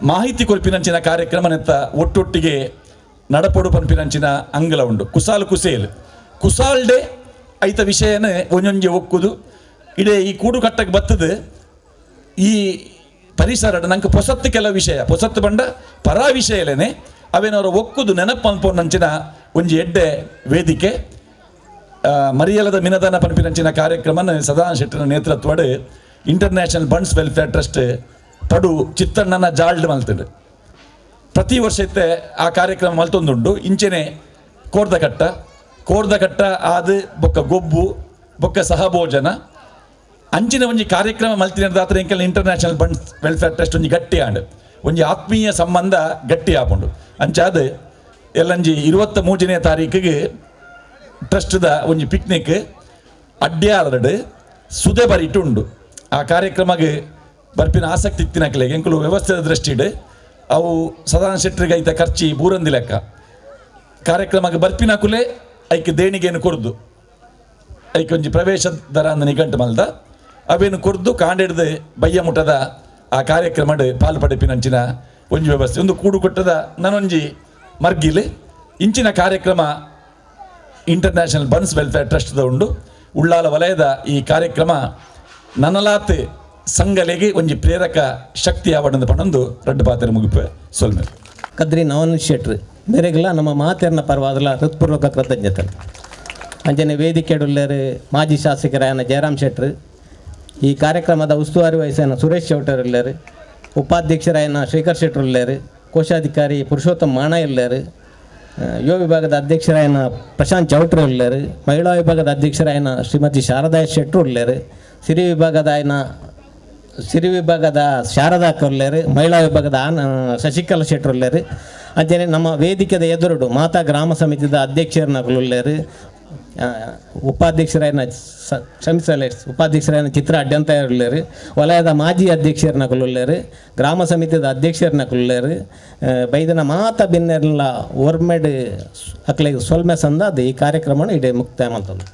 ಮಾಹಿತಿ ಕೊಲ್ಪಿನಂಚಿನ ಕಾರ್ಯಕ್ರಮ ನೆತ್ತ ಒಟ್ಟೊಟ್ಟಿಗೆ ನಡಪಡು ಪನ್ಪಿನಂಚಿನ ಅಂಗಲ ಉಂಡು ಕುಸಾಲ್ಡೆ ಐತ ವಿಷಯನೇ ಒಂಜೊಂಜಿ ಒಕ್ಕುದು ಇಡೇ ಈ ಕೂಡು ಕಟ್ಟಕ್ಕೆ ಬತ್ತದು ಈ ಪರಿಸರ ನಂಗೆ ಪೊಸತ್ತು ಕೆಲವು ವಿಷಯ ಪೊಸತ್ತು ಬಂಡ ಪರಾ ವಿಷಯಲೇನೆ ಅವೇನವರ ಒಕ್ಕುದು ನೆನಪು ಅನ್ಪೋನಂಚಿನ ಒಂಜಿ ಎಡ್ಡೆ ವೇದಿಕೆ ಮರಿಯಲದ ಮಿನದಾನ ಪನ್ಪಿನಂಚಿನ ಕಾರ್ಯಕ್ರಮನ ಸದಾನಂದ ಶೆಟ್ಟರ ನೇತೃತ್ವಡ್ ಇಂಟರ್ನ್ಯಾಷನಲ್ ಬಂಡ್ಸ್ ವೆಲ್ಫೇರ್ ಟ್ರಸ್ಟ್ ಪಡು ಚಿತ್ತಣ್ಣನ ಜಾಲ್ಡ್ ಮಲ್ತಡು ಪ್ರತಿ ವರ್ಷ ಇತ್ತೆ ಆ ಕಾರ್ಯಕ್ರಮ ಮಲ್ತೊಂದುಂಡು ಇಂಚೆನೆ ಕೋರ್ದ ಕಟ್ಟ ಆದು ಬೊಕ್ಕ ಗೊಬ್ಬು ಬೊಕ್ಕ ಸಹಭೋಜನ ಅಂಚಿನ ಒಂಜಿ ಕಾರ್ಯಕ್ರಮ ಮಲ್ತಿನದಾತ್ರ ಎಂಕೆಲ್ಲ ಇಂಟರ್ನ್ಯಾಷನಲ್ ಬಂಡ್ಸ್ ವೆಲ್ಫೇರ್ ಟ್ರಸ್ಟ್ ಒಂಜಿ ಗಟ್ಟಿ ಆಂಡ್ ಒಂಜಿ ಆತ್ಮೀಯ ಸಂಬಂಧ ಗಟ್ಟಿ ಆಪುಂಡು ಅಂಚಾದ ಎಲ್ಲಂಜಿ 23ನೇ ತಾರೀಕಿಗೆ ಟ್ರಸ್ಟ್ದ ಒಂಜಿ ಪಿಕ್ನಿಕ್ ಅಡ್ಯಾರಡು ಸುದೆ ಬರಿಟ್ಟು ಉಂಡು ಆ ಕಾರ್ಯಕ್ರಮಕ್ಕೆ ಬರ್ಪಿನ ಆಸಕ್ತಿ ಇತ್ತಿನಕ್ಲೆಗೆ ಎಂಕುಲು ವ್ಯವಸ್ಥೆದ ದೃಷ್ಟಿಡ್ ಅವು ಸದಾನಂದ ಶೆಟ್ಟರಿಗೆ ಐತ ಖರ್ಚಿ ಬೂರಂದಿ ಲೆಕ್ಕ ಕಾರ್ಯಕ್ರಮಕ್ಕೆ ಬರ್ಪಿನಕುಲೆ ಐಕೆ ದೇಣಿಗೆಯನ್ನು ಕೊರ್ದು ಐಕೆ ಒಂಜಿ ಪ್ರವೇಶ ದರ ಅಂದ ನಿಘಂಟು ಮಲ್ದ ಅವೇನು ಕೊರ್ದು ಕಾಂಡೆಡ್ದು ಬಯ್ಯ ಮುಟ್ಟದ ಆ ಕಾರ್ಯಕ್ರಮಡ್ ಪಾಲ್ಪಡಿಪಿನಂಚಿನ ಒಂಜಿ ವ್ಯವಸ್ಥೆ ಒಂದು ಕೂಡು ಕೊಟ್ಟದ ನನೊಂಜಿ ಮರ್ಗಿಲ್ ಇಂಚಿನ ಕಾರ್ಯಕ್ರಮ ಇಂಟರ್ನ್ಯಾಷನಲ್ ಬಂಡ್ಸ್ ವೆಲ್ಫೇರ್ ಟ್ರಸ್ಟ್ದ ಉಂಡು ಉಳ್ಳಾಲ ವಲಯದ ಈ ಕಾರ್ಯಕ್ರಮ ನನಲಾತ್ ಸಂಗಲೆಗೆ ಒಂಜಿ ಪ್ರೇರಕ ಶಕ್ತಿ ಆವಡಂದು ಪಣಂದು ರಡ್ಡು ಪಾತ್ರ ಮುಗಿಪೆ ಸೊಲ್ಮೆ ಕದ್ರಿ ನವನ್ ಶೆಟ್ರು ಬೇರೆಗೆಲ್ಲ ನಮ್ಮ ಮಾತೆರ್ನ ಪರವಾದಲ ಹೃತ್ಪೂರ್ವಕ ಕೃತಜ್ಞತೆ ಅಂಜನೆ ವೇದಿಕೆಡುಳ್ಳರು ಮಾಜಿ ಶಾಸಕರಾಯನ ಜಯರಾಮ್ ಶೆಟ್ರು ಈ ಕಾರ್ಯಕ್ರಮದ ಉಸ್ತುವಾರಿ ವಹಿಸಿನ ಸುರೇಶ್ ಚೌಟರ್ ಇಲ್ಲರು ಉಪಾಧ್ಯಕ್ಷರಾಯನ ಶೇಖರ್ ಶೆಟ್ರು ಇಲ್ಲರು ಕೋಶಾಧಿಕಾರಿ ಪುರುಷೋತ್ತಮ್ ಮಾಣ ಇಲ್ಲರು ಯುವ ವಿಭಾಗದ ಅಧ್ಯಕ್ಷರಾಯನ ಪ್ರಶಾಂತ್ ಚೌಟ್ರು ಇಲ್ಲರು ಮಹಿಳಾ ವಿಭಾಗದ ಅಧ್ಯಕ್ಷರಾಯನ ಶ್ರೀಮತಿ ಶಾರದಾ ಶೆಟ್ರು ಇಲ್ಲರು ಸಿರಿ ವಿಭಾಗದ ಶಾರದಾ ಕೊಲ್ಲೇರು ಮಹಿಳಾ ವಿಭಾಗದ ಶಶಿಕಲಾ ಶೆಟ್ರು ಇಲ್ಲರು ಅಂಚನೆ ನಮ್ಮ ವೇದಿಕೆದ ಎದುರುಡು ಮಾತಾ ಗ್ರಾಮ ಸಮಿತಿದ ಅಧ್ಯಕ್ಷರನ್ನ ಉಳ್ಳೇರು ಉಪಾಧ್ಯಕ್ಷರಾಯನ ಕ್ಷಮಿಸಲೇ ಉಪಾಧ್ಯಕ್ಷರಾಯನ ಚಿತ್ರ ಅಡ್ಡಂತ ಇರಲೇರು, ವಲಯದ ಮಾಜಿ ಅಧ್ಯಕ್ಷರನ್ನ ಕೊಲ್ಲರು, ಗ್ರಾಮ ಸಮಿತಿಯ ಅಧ್ಯಕ್ಷರನ್ನ ಕೊಲ್ಲರು, ಬೈದನ ಮಾತ ಬಿನ್ನೆಲ್ಲ ಓರ್ಮೆಡ್ ಅಕ್ಲಿಗೆ ಸೊಲ್ಮೆ ಸಂದ ಅದು ಈ ಕಾರ್ಯಕ್ರಮ ಇಡೀ ಮುಕ್ತಾಯ ಮಾಡ್ತಂದು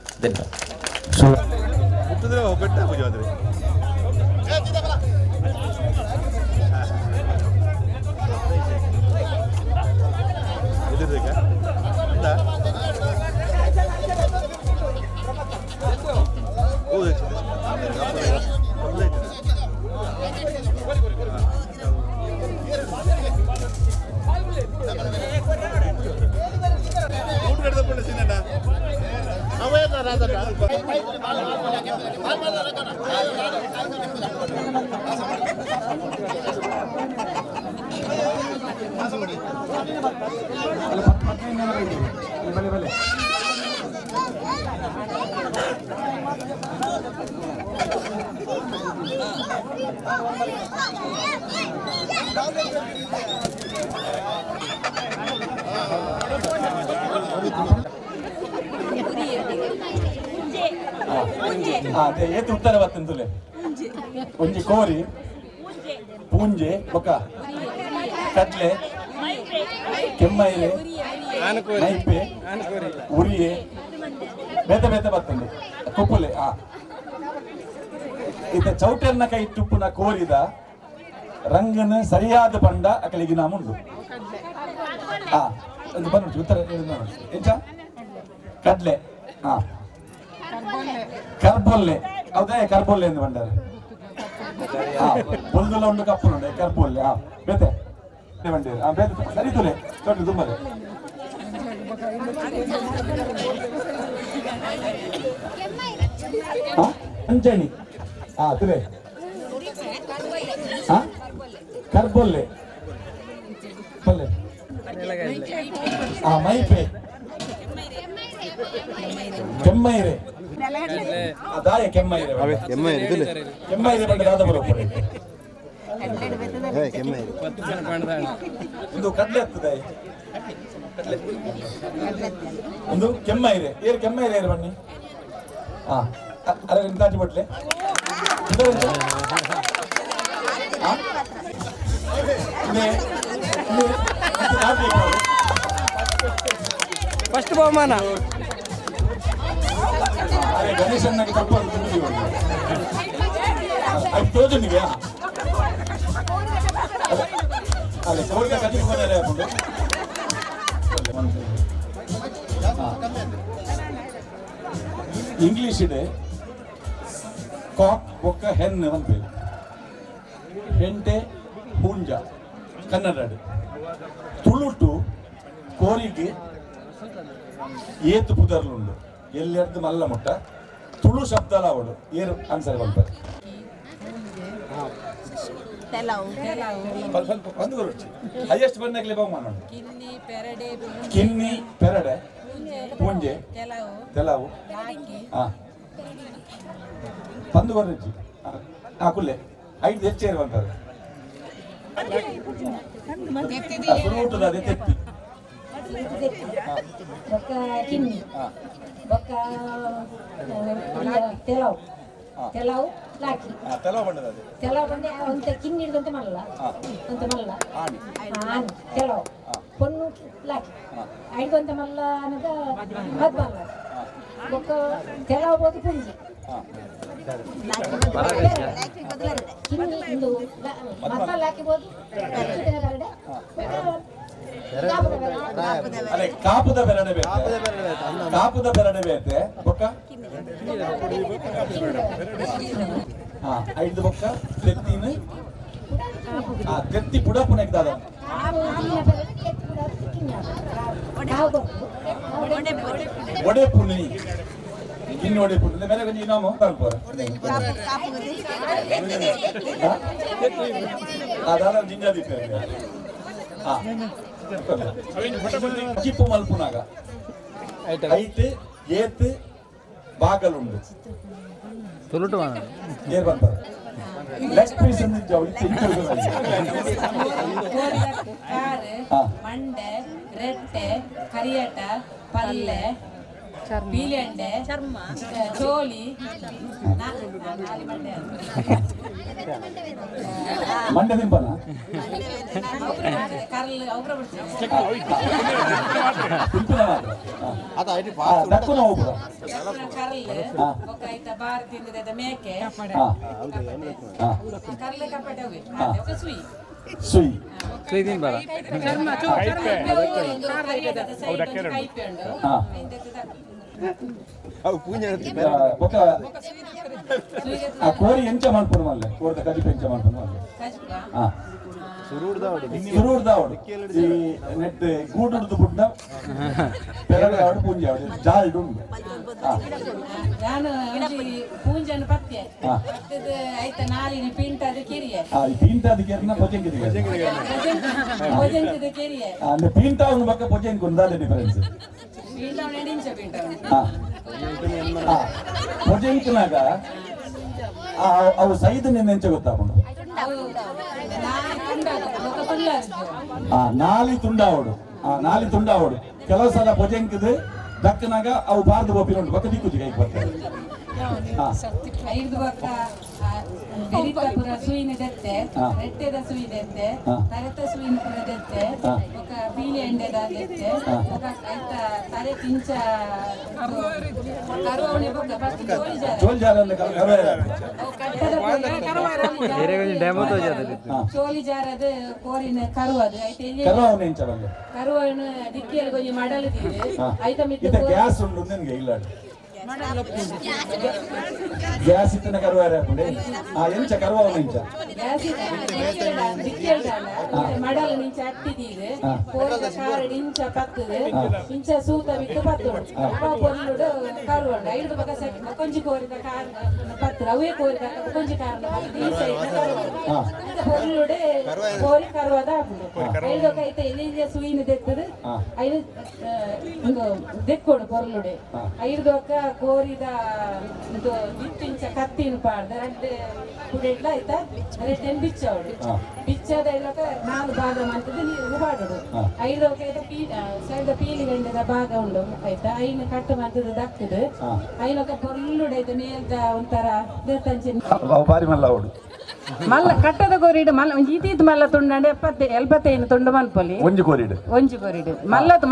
ಅದೇ ಏತು ಉತ್ತರ ಬರ್ತಂತುಲೆ ಒಂಜಿ ಕೋರಿ ಪೂಂಜೆ ಬೊಕ ಕಟ್ಲೆ ಕೆಮ್ಮೈರೆ ನೈಪೆ ಉರಿಯೆ ಬೇತೆ ಬೇತೆ ಬರ್ತಂದೆ ಕುಪ್ಪುಲೆ ಇತ್ತ ಚೌಟೆಲ್ನ ಕೈ ತುಪ್ಪುನ ಕೋರಿದ ರಂಗನ ಸರಿಯಾದ ಬಂಡ ಅಕಲಿಗೆ ನಾ ಮುಂಡು ಒಂದು ಬಂದು ಉತ್ತರ ಎಂಚ ಕಡ್ಲೆ ಕರ್ಬೊಲ್ಲೆ ಹೌದಾ ಕರ್ಬೊಲ್ಲೆ ಎಂದು ಬಂಡಾರೆ ಬೊಲ್ದುಲ ಉಂಡು ಕಪ್ಪು ಉಂಡೆ ಕರ್ಬೊಲ್ಲೆ ಬೇತೆ ಬಂಡೀರಿ ಬೇತೆ ಸರಿತುಲೆ ಚೋಟಿ ತುಂಬದೆ ಅಂಚಣಿ ತುಲೆ ಕರ್ಬೊಲ್ಲೆ ಪಲ್ಲೆ ಮೈಪೆ ಕೆಮ್ಮೈರೆ ಅದಾಯ ಕೆಮ್ಮೈರೆ ಕೆಮ್ಮೈರೆ ಬಂದ ದಾದ ಬರೋಬ್ಬರಿ ಒಂದು ಕಡ್ಲೆ ಹತ್ತದೆ ಒಂದು ಕೆಮ್ಮೈರೆ ಏರು ಕೆಮ್ಮೈರೆ ಏರು ಬನ್ನಿ ಅರೆ ತಾಜಿ ಬಟ್ಲೆ ಫಸ್ಟ್ ಬಹುಮಾನ ಅರೆ ಗಣೇಶನಿಗೆ ತಪ್ಪು ಅದು ತೋಜನಿಗೆ ಅದೇ ಕೋರಿಕೆ ಕಟ್ಟಿಕೊಂಡರೆ ಹಾಕೊಂಡು ಇಂಗ್ಲಿಷ್ ಇದೆ ಕಾಕ್ ಒಕ್ಕ ಹೆನ್ ಅಂತ ಹೆಂಟೆ ಹೂಂಜ ಕನ್ನಡ ತುಳುಟು ಕೋರಿಗೆ ಏತು ಪುದರ್ಲುಂಡು ಎಲ್ಲೆರ್ದು ಮಲ್ಲ ಮುಟ್ಟ ತುಳು ಶಬ್ದಲ ಅವಡು ಏರು ಆನ್ಸರ್ ಬಂತಾರೆ ಸ್ವಲ್ಪ ಒಂದು ಗುರುಚಿ ಹೈಯೆಸ್ಟ್ ಬಂದಾಗಲೇ ಬಹುಮಾನ ಕಿನ್ನಿ ಪೆರಡೆ ಪೂಂಜೆ ತೆಲವು ಪಂದು ಬರುಚಿ ಕುಲ್ಲೆ 5 ಹೆಚ್ಚೇರು ಬಂತಾರೆ ಸುರುಟುದ ಅದೇ ತೆತ್ತಿ ಕಿನ್ನಿ ತೆಲವು ತೆಲವು ಲಾಕಿ ತೆಲವು ಬಂಡದ ತೆಲವು ಬಂಡೆ ಅಂತ ಕಿನ್ನಿ ಹಿಡಿದಂತ ಮಲ್ಲ ಅಂತ ಮಲ್ಲ ಆನ್ ತೆಲವು ಪೊನ್ನು ಲಾಕಿ ಹಿಡಿದಂತ ಮಲ್ಲ ಅನ್ನದ ಮದ್ ಮಲ್ಲ ಬೊಕ್ಕ ತೆಲವು ಬೋದು ಪುಂಜಿ ಕಿನ್ನಿ ಇಂದು ಮದ್ ಮಲ್ಲ ಹಾಕಿಬೋದು ಅದೇ ಕಾಪುದ ಬೆರಡೆ ಬೇತೆ ಕಾಪುದ ಬೆರಡೆ ಬೇತೆ ಬೊಕ್ಕ ಐದು ಬೊಕ್ಕ ತೆತ್ತಿನ ತೆತ್ತಿ ಪುಡ ಪುನಕ್ದಾದ ಒಡೆ ಪುನಿ ಇನ್ನು ಒಡೆ ಪುನಿ ಬೇರೆ ಕೊಂಚ ಇನಾಮು ತಲ್ಪೋರ ಅದಾದ ಜಿಂಜಾ ದಿಪ್ಪೆ ಚಿಪ್ಪು ಮಲ್ಪುನಾಗ ಐಟ್ ಏತ್ ಬಾಗಲುಂಡು ಏರ್ ಬರ್ತಾರೆ ಲೆಗ್ ಪೀಸ್ ಮಂಡೆ ರೆಟ್ಟೆ ಕರಿಯಟ ಪಲ್ಲೆ ಪೀಲಿಯಂಡೆ ಚೋಲಿ ಮಂಡ್ಯ ದಿಂಪನ ಕರ್ಲ್ ಅವ್ರ ದಕ್ಕುನ ಹೋಗ್ಬಿಡ ಕರ್ಲ್ ఒక ಐತ ಬಾರ್ ತಿಂದಿದ ಮೇಕೆ ಕರ್ಲ್ ಕಪಟೆ ಹೋಗಿ ఒక ಸುಯಿ ಸುಯಿ ఒక ఆ కోరి ఎంచ మన్పును మళ్ళీ కోరిత కది పెంచ మన్పును మళ్ళీ ಸುರೂರ್ ದಾವಡು ಈ ನೆಟ್ ಗೂಡುಡ್ದು ಬುಡ್ಡ ಪೆರಗಾವಡು ಪೂಂಜಿ ಆವಡು ಜಾಲ್ಡು ಉಂಡು ನಾನು ಪೂಂಜನ ಪತ್ಯ ಪತ್ಯದ ಐತ ನಾಲಿನ ಪಿಂಟದ ಕಿರಿಯ ಈ ಪೀಂಟಾದ ಕೆರಿನ ಪೊಜೆಂಕಿದ ಭೋಜನದ ಕಿರಿಯ அந்த பீண்டாவுன்னு பக்கம் பொஜென்க்கு உண்டாத டிஃபரன்ஸ் ಪಿಂಟವನ ಎಡಿಂಚ ಪಿಂಟವನ பொஜென்க்குನಾಗ ಅವು ಸೈದು ನೆಂಚ ಗೊತ್ತಾಕೊಂಡು ನಾಲಿ ತುಂಡಾವಡು ನಾಲಿ ತುಂಡಾವಡು ಕೆಲವು ಸಲ ಭೊಜಂಕದು ದಕ್ಕನಾಗ ಅವು ಬಾರ್ದು ಬೋಪಿನುಂಟು ಬಕ್ಕ ದಿಕ್ಕುಜಿ ಕೈ ಬರ್ತಾರೆ ಐದು ಬಕ್ಕ ಬೆರಿತಪುರ ಸುಯಿನ ದೆತ್ತೆ ರೆಟ್ಟೆದ ಸುಯಿ ದೆತ್ತೆ ತರೆತ ಸುಯಿನ ಪುರ ದೆತ್ತೆ ఒక ಪೀಲಿ ಎಂಡೆದ ದೆತ್ತೆ ఒక ಐತ ತರೆ ಪಿಂಚ ಕರುವಣೆ ಬೊಕ್ಕ ಫಸ್ಟ್ ಜೋಲ್ಜಾರ ಚೋಲಿ ಜಾರದ ಕೋರಿನ ಕರುವದು ಐತೆ ಕರುವನ ದಿಕ್ಕಿಯಲ್ಲಿ ಕೊಂಚ ಮಡಲು ಐತ ಮಿತ್ತ ಗ್ಯಾಸ್ ಉಂಟು ನಿನ್ಗೆ ಇಲ್ಲ ಗ್ಯಾಸ್ ಇತ್ತನ ಕರುವಾರ ಎಂಚ ಕರುವ ಎಂಚ ಮಡಲು ನಿಂಚ ಅಟ್ಟಿದೀರು ಕೋರಿದ ಕಾರಡಿ ಇಂಚ ಪತ್ತದು ಇಂಚ ಸೂತ ಬಿಟ್ಟು ಪತ್ತೋಡು ಪೊಲ್ಲುಡು ಕರುವಂಡ ಐದು ಬಗ ಕೊಂಚಿ ಕೋರಿದ ಕಾರ್ ಪತ್ತರು ಅವೇ ಕೋರಿದ ಕೊಂಚಿ ಕಾರಣ ಈ ಸೈಡ್ ಪೊಲ್ಲುಡೆ ಕೋರಿ ಕರುವಾದ ಹಾಕುದು ಐದು ಐತೆ ಎಲ್ಲಿಂದ ಸುಯಿನ ದೆತ್ತದು ಐದು ದೆಕ್ಕೋಡು ಪೊರ್ಲುಡೆ ಐದು ಕೋರಿದ ಇದು ಬಿತ್ತಿಂಚ ಕತ್ತಿನ ಪಾಡ್ದ ರೆಡ್ ಕುಡೆಡ್ಲ ಆಯ್ತಾ ರೆಡ್ ಬಿಚ್ಚವಡು ಬಿಚ್ಚದ ಇಲ್ಲಕ 4 ಭಾಗ ಮಾಡ್ತದೆ ನೀವು ಬಾಡುಡು ಐದು ಸೈಡ್ ಪೀಲಿ ಗಂಡದ ಭಾಗ ಉಂಡು ಆಯ್ತಾ ಐನ ಕಟ್ಟು ಮಾಡ್ತದೆ ದಕ್ಕದು ಐನಕ ಪೊರ್ಲುಡು ಆಯ್ತು ಮೇಲ್ದ ಒಂಥರ ದೇತಂಚೆ ಬಾರಿ ಮಲ್ಲ ಅವಡು ಮಲ್ಲ ಕಟ್ಟದ ಕೋರಿಡು ಮಲ್ಲ ಈತೀತ್ ಮಲ್ಲ ತುಂಡಾಂಡ 75 ತುಂಡು ಮಲ್ಪೊಲಿ ಒಂಜಿ ಕೋರಿಡು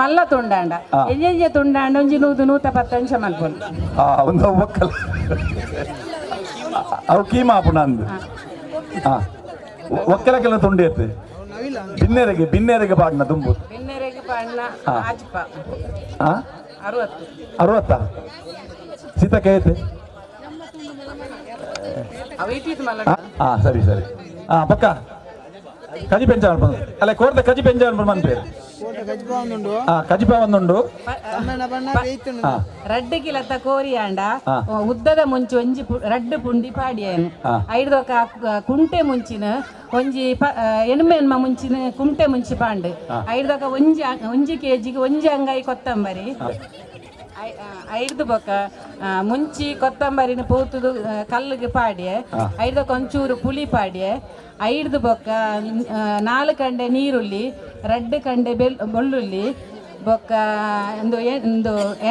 ಮಲ್ಲ ತುಂಡಾಂಡ ಎಜೆಜೆ ತುಂಡಾಂಡ ಒಂಜಿ 110 ಅಂಶ ಮಲ್ಪೊಲಿ ಒಂದು ಒಕ್ಕಲ್ ಅವು ಕೀಮಾ ಪುಣಂದು ಒಕ್ಕಲಕ್ಕೆಲ್ಲ ತುಂಡೇತ್ತು ಬಿನ್ನೆರೆಗೆ ಪಾಡ್ನ ತುಂಬು ಬಿನ್ನೆರೆಗೆ ಪಾಡ್ನ ಆಜ್ಪ 60 ಸೀತಕ್ಕೆ ಐತೆ ಸರಿ ಸರಿ ಪಕ್ಕ ಕಜಿ ಪೆಂಚ ಅಲ್ಲ ಕೋರ್ದ ಕಜಿ ಪೆಂಚ ಮನ್ಪೇರು ಕಜಿಪ ಒಂದುಂಡು ರಡ್ಡು ಕಿಲತ್ತ ಕೋರಿಯಾಂಡ ಉದ್ದದ ಮುಂಚೆ ಒಂಜಿ ರಡ್ಡು ಪುಂಡಿ ಪಾಡಿಯನು ಐದೊಕ ಕುಂಟೆ ಮುಂಚಿನ ಒಂಜಿ ಎಣ್ಮೆನ್ಮ ಮುಂಚಿನ ಕುಂಟೆ ಮುಂಚಿ ಪಾಂಡು ಐದೊಕ ಒಂಜಿ ಕೆಜಿಗೆ ಒಂಜಿ ಅಂಗಾಯಿ ಕೊತ್ತಂಬರಿ ಐದು ಬೊಕ್ಕ ಮುಂಚಿ ಕೊತ್ತಂಬರಿನ ಪೂತುದು ಕಲ್ಲಿಗೆ ಪಾಡ್ಯೆ ಐದಕ್ಕೆ ಒಂಚೂರು ಪುಳಿ ಪಾಡ್ಯೆ ಐದು ಬೊಕ್ಕ 4 ಕಂಡೆ ನೀರುಳ್ಳಿ 2 ಕಂಡೆ ಬೆಳ್ಳುಳ್ಳಿ ಬೊಕ್ಕ ಒಂದು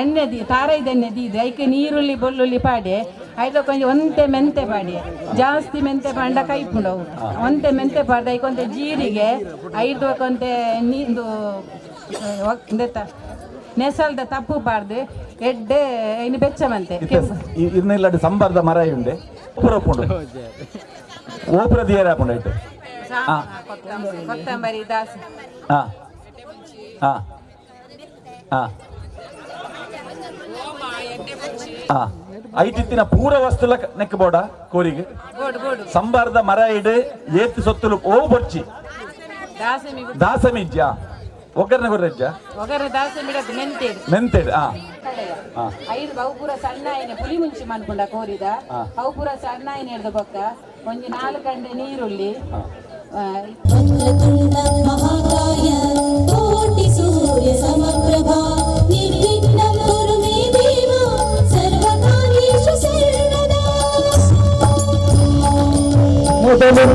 ಎಣ್ಣೆ ತಾರೈದ ಎಣ್ಣೆ ದೀದು ಐಕೆ ನೀರುಳ್ಳಿ ಬೆಳ್ಳುಳ್ಳಿ ಪಾಡ್ಯೆ ಐದಕ್ಕೆ ಒಂತೆ ಮೆಂತೆ ಪಾಡ್ಯೆ ಜಾಸ್ತಿ ಮೆಂತೆ ಪಾಂಡ ಕೈ ಪುಂಡವು ಒಂತೆ ಮೆಂತೆ ಪಾಡ್ದೆ ಐಕೊಂತೆ ಜೀರಿಗೆ ಐದು ಬೊಕ್ಕೊಂತೆ ನೀಂದು ನೆಸಲ್ದ ತಪ್ಪು ಪಾಡ್ದು ಎಡ್ಡೆ ಇನ್ನು ಬೆಚ್ಚಮಂತೆ ಇರ್ನಿಲ್ಲಡು ಸಂಬಾರದ ಮರ ಉಂಡೆ ಪುರಪುಂಡು ಓಪುರ ದಿಯರ ಹಾಕೊಂಡು ಇಟ್ಟು ಕೊತ್ತಂಬರಿ ದಾಸಿ ಐಟಿತ್ತಿನ ಪೂರ ವಸ್ತುಲ ನೆಕ್ ಬೋಡ ಕೋರಿಗೆ ಸಂಬಾರದ ಮರ ಇಡು ಏತ್ ಸೊತ್ತುಲು ಓ ಬೊಚ್ಚಿ ದಾಸಮಿಜ್ಜ ಒಗ್ಗರಣೆ ಕೊರ್ರೆಜ್ಜ ಮೆಂತೆಡ್ ಐದು ಬಹುಪುರ ಸಣ್ಣ ಎಣ್ಣೆ ಪುಳಿ ಮುಂಚಿ ಮಾಡ್ಕೊಂಡ ಕೋರಿದ ಬಹುಪುರ ಸಣ್ಣ ಎಣ್ಣೆ ಹಿಡ್ದ ಬೊಕ್ಕ ಒಂಜಿ 4 ಕಂಡೆ ನೀರುಳ್ಳಿ ಮಹಾಕಾಯ ಕೋಟಿ ಸೂರ್ಯ ಸಮಪ್ರಭಾ ನಿರ್ವಿಘ್ನಂ ಕುರು ಮೇ ದೇವ ಸರ್ವಕಾರ್ಯೇಷು ಸರ್ವದಾ ಮೊದಲು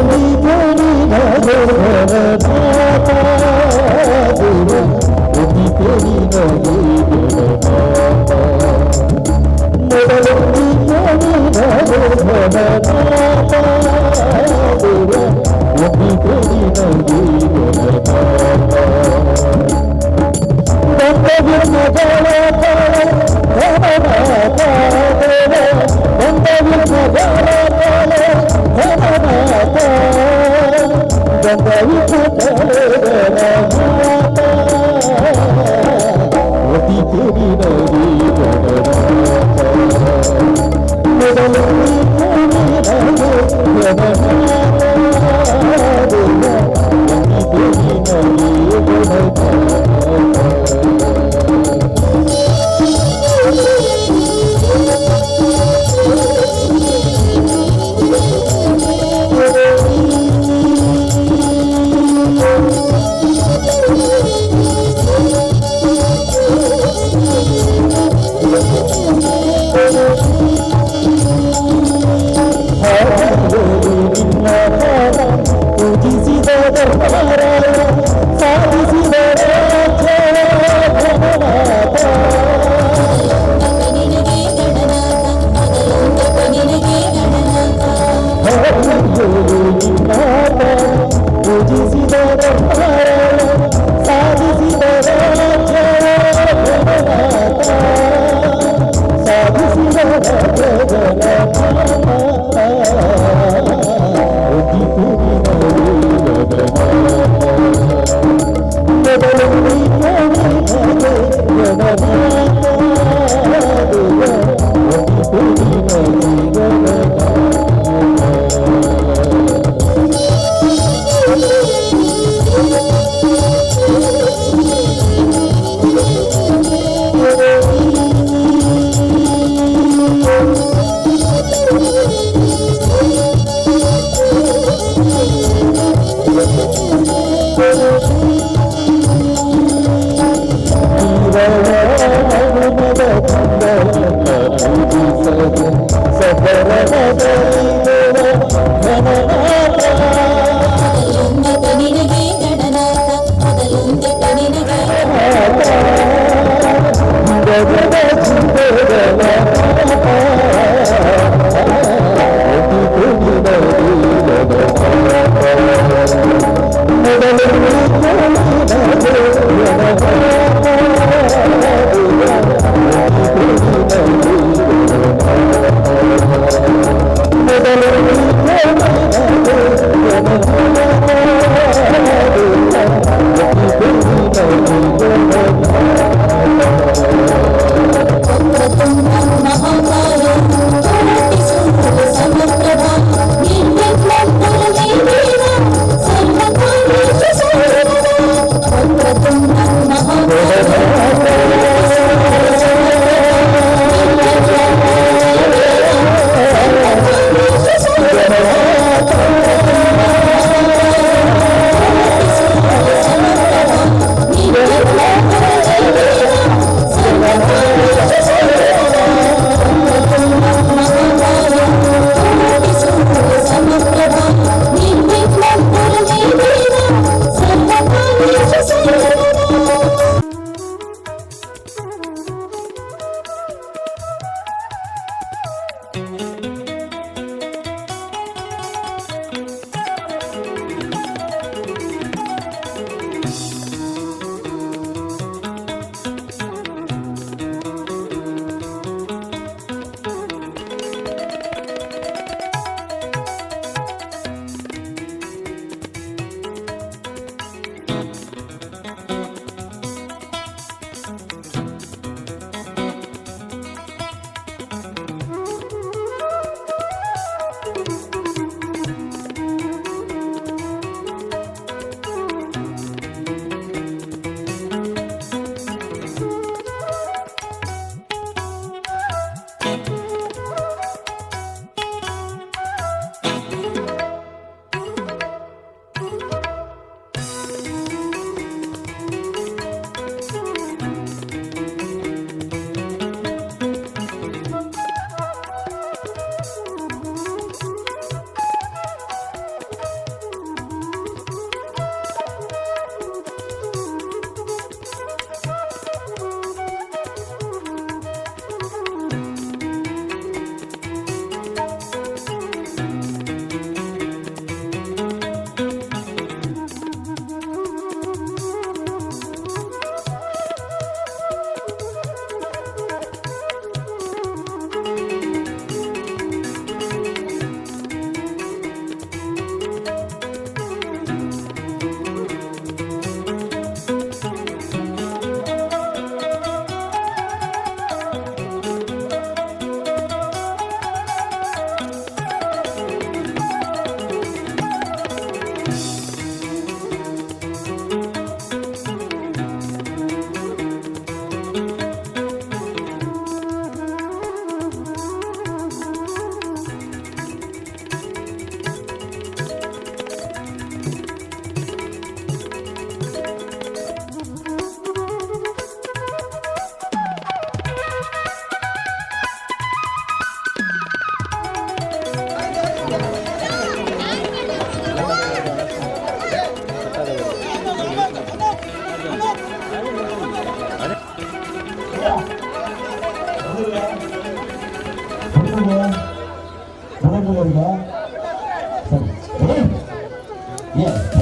Yes, 3,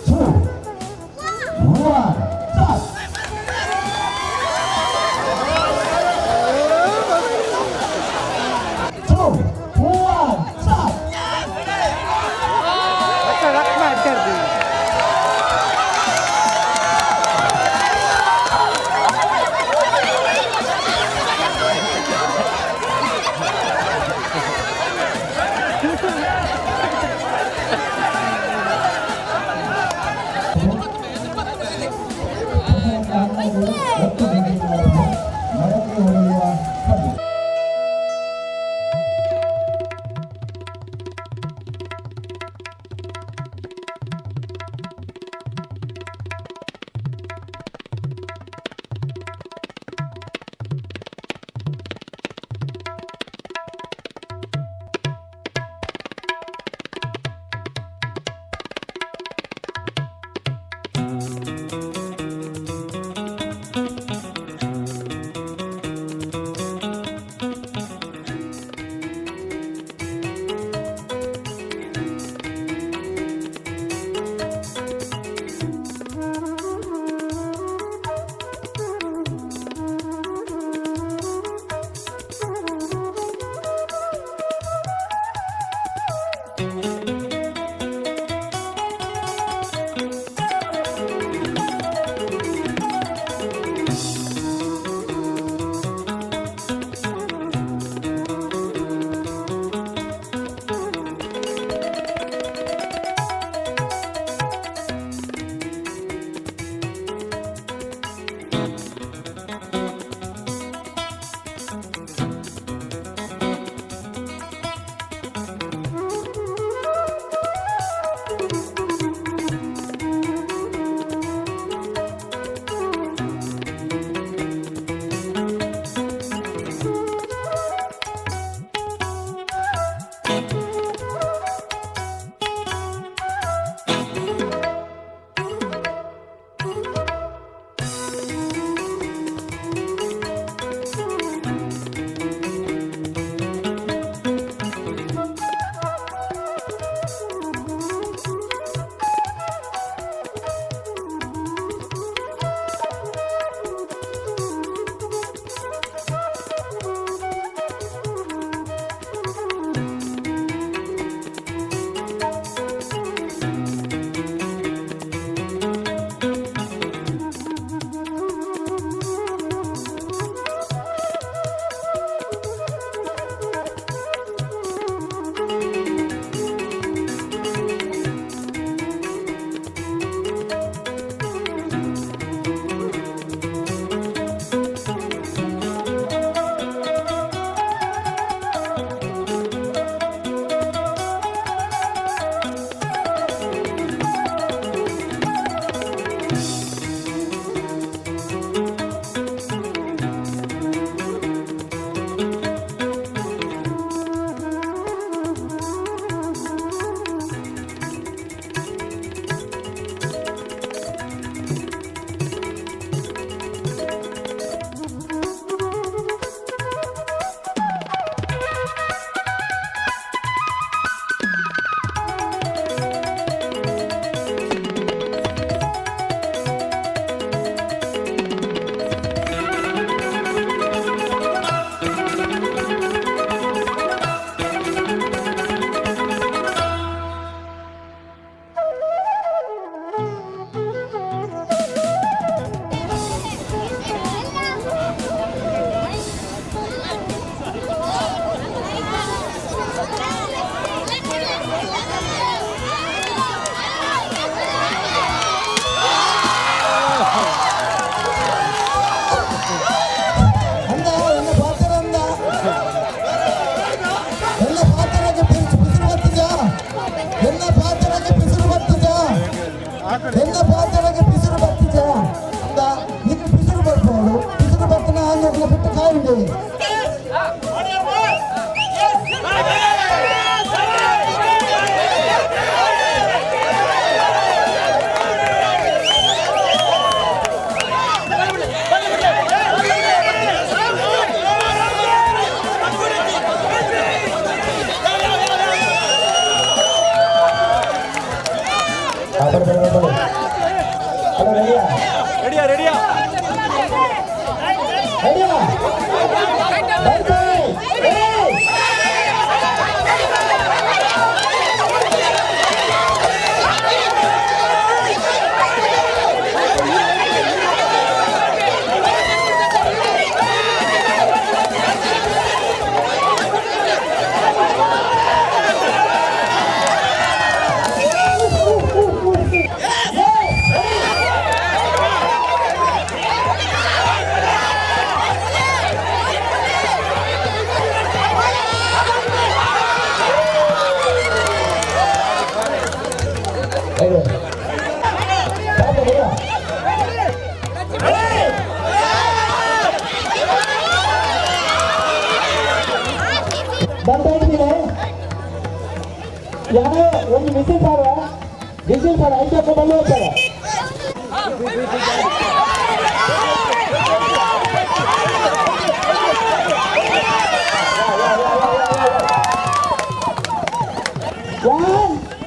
2, 1, start. ಯಾರೋ ಒಂದು ಮಿಸಿಲ್ ಪಾಡ ಐದು ಬಂದು ಹೋಗ್ತಾರೆ One,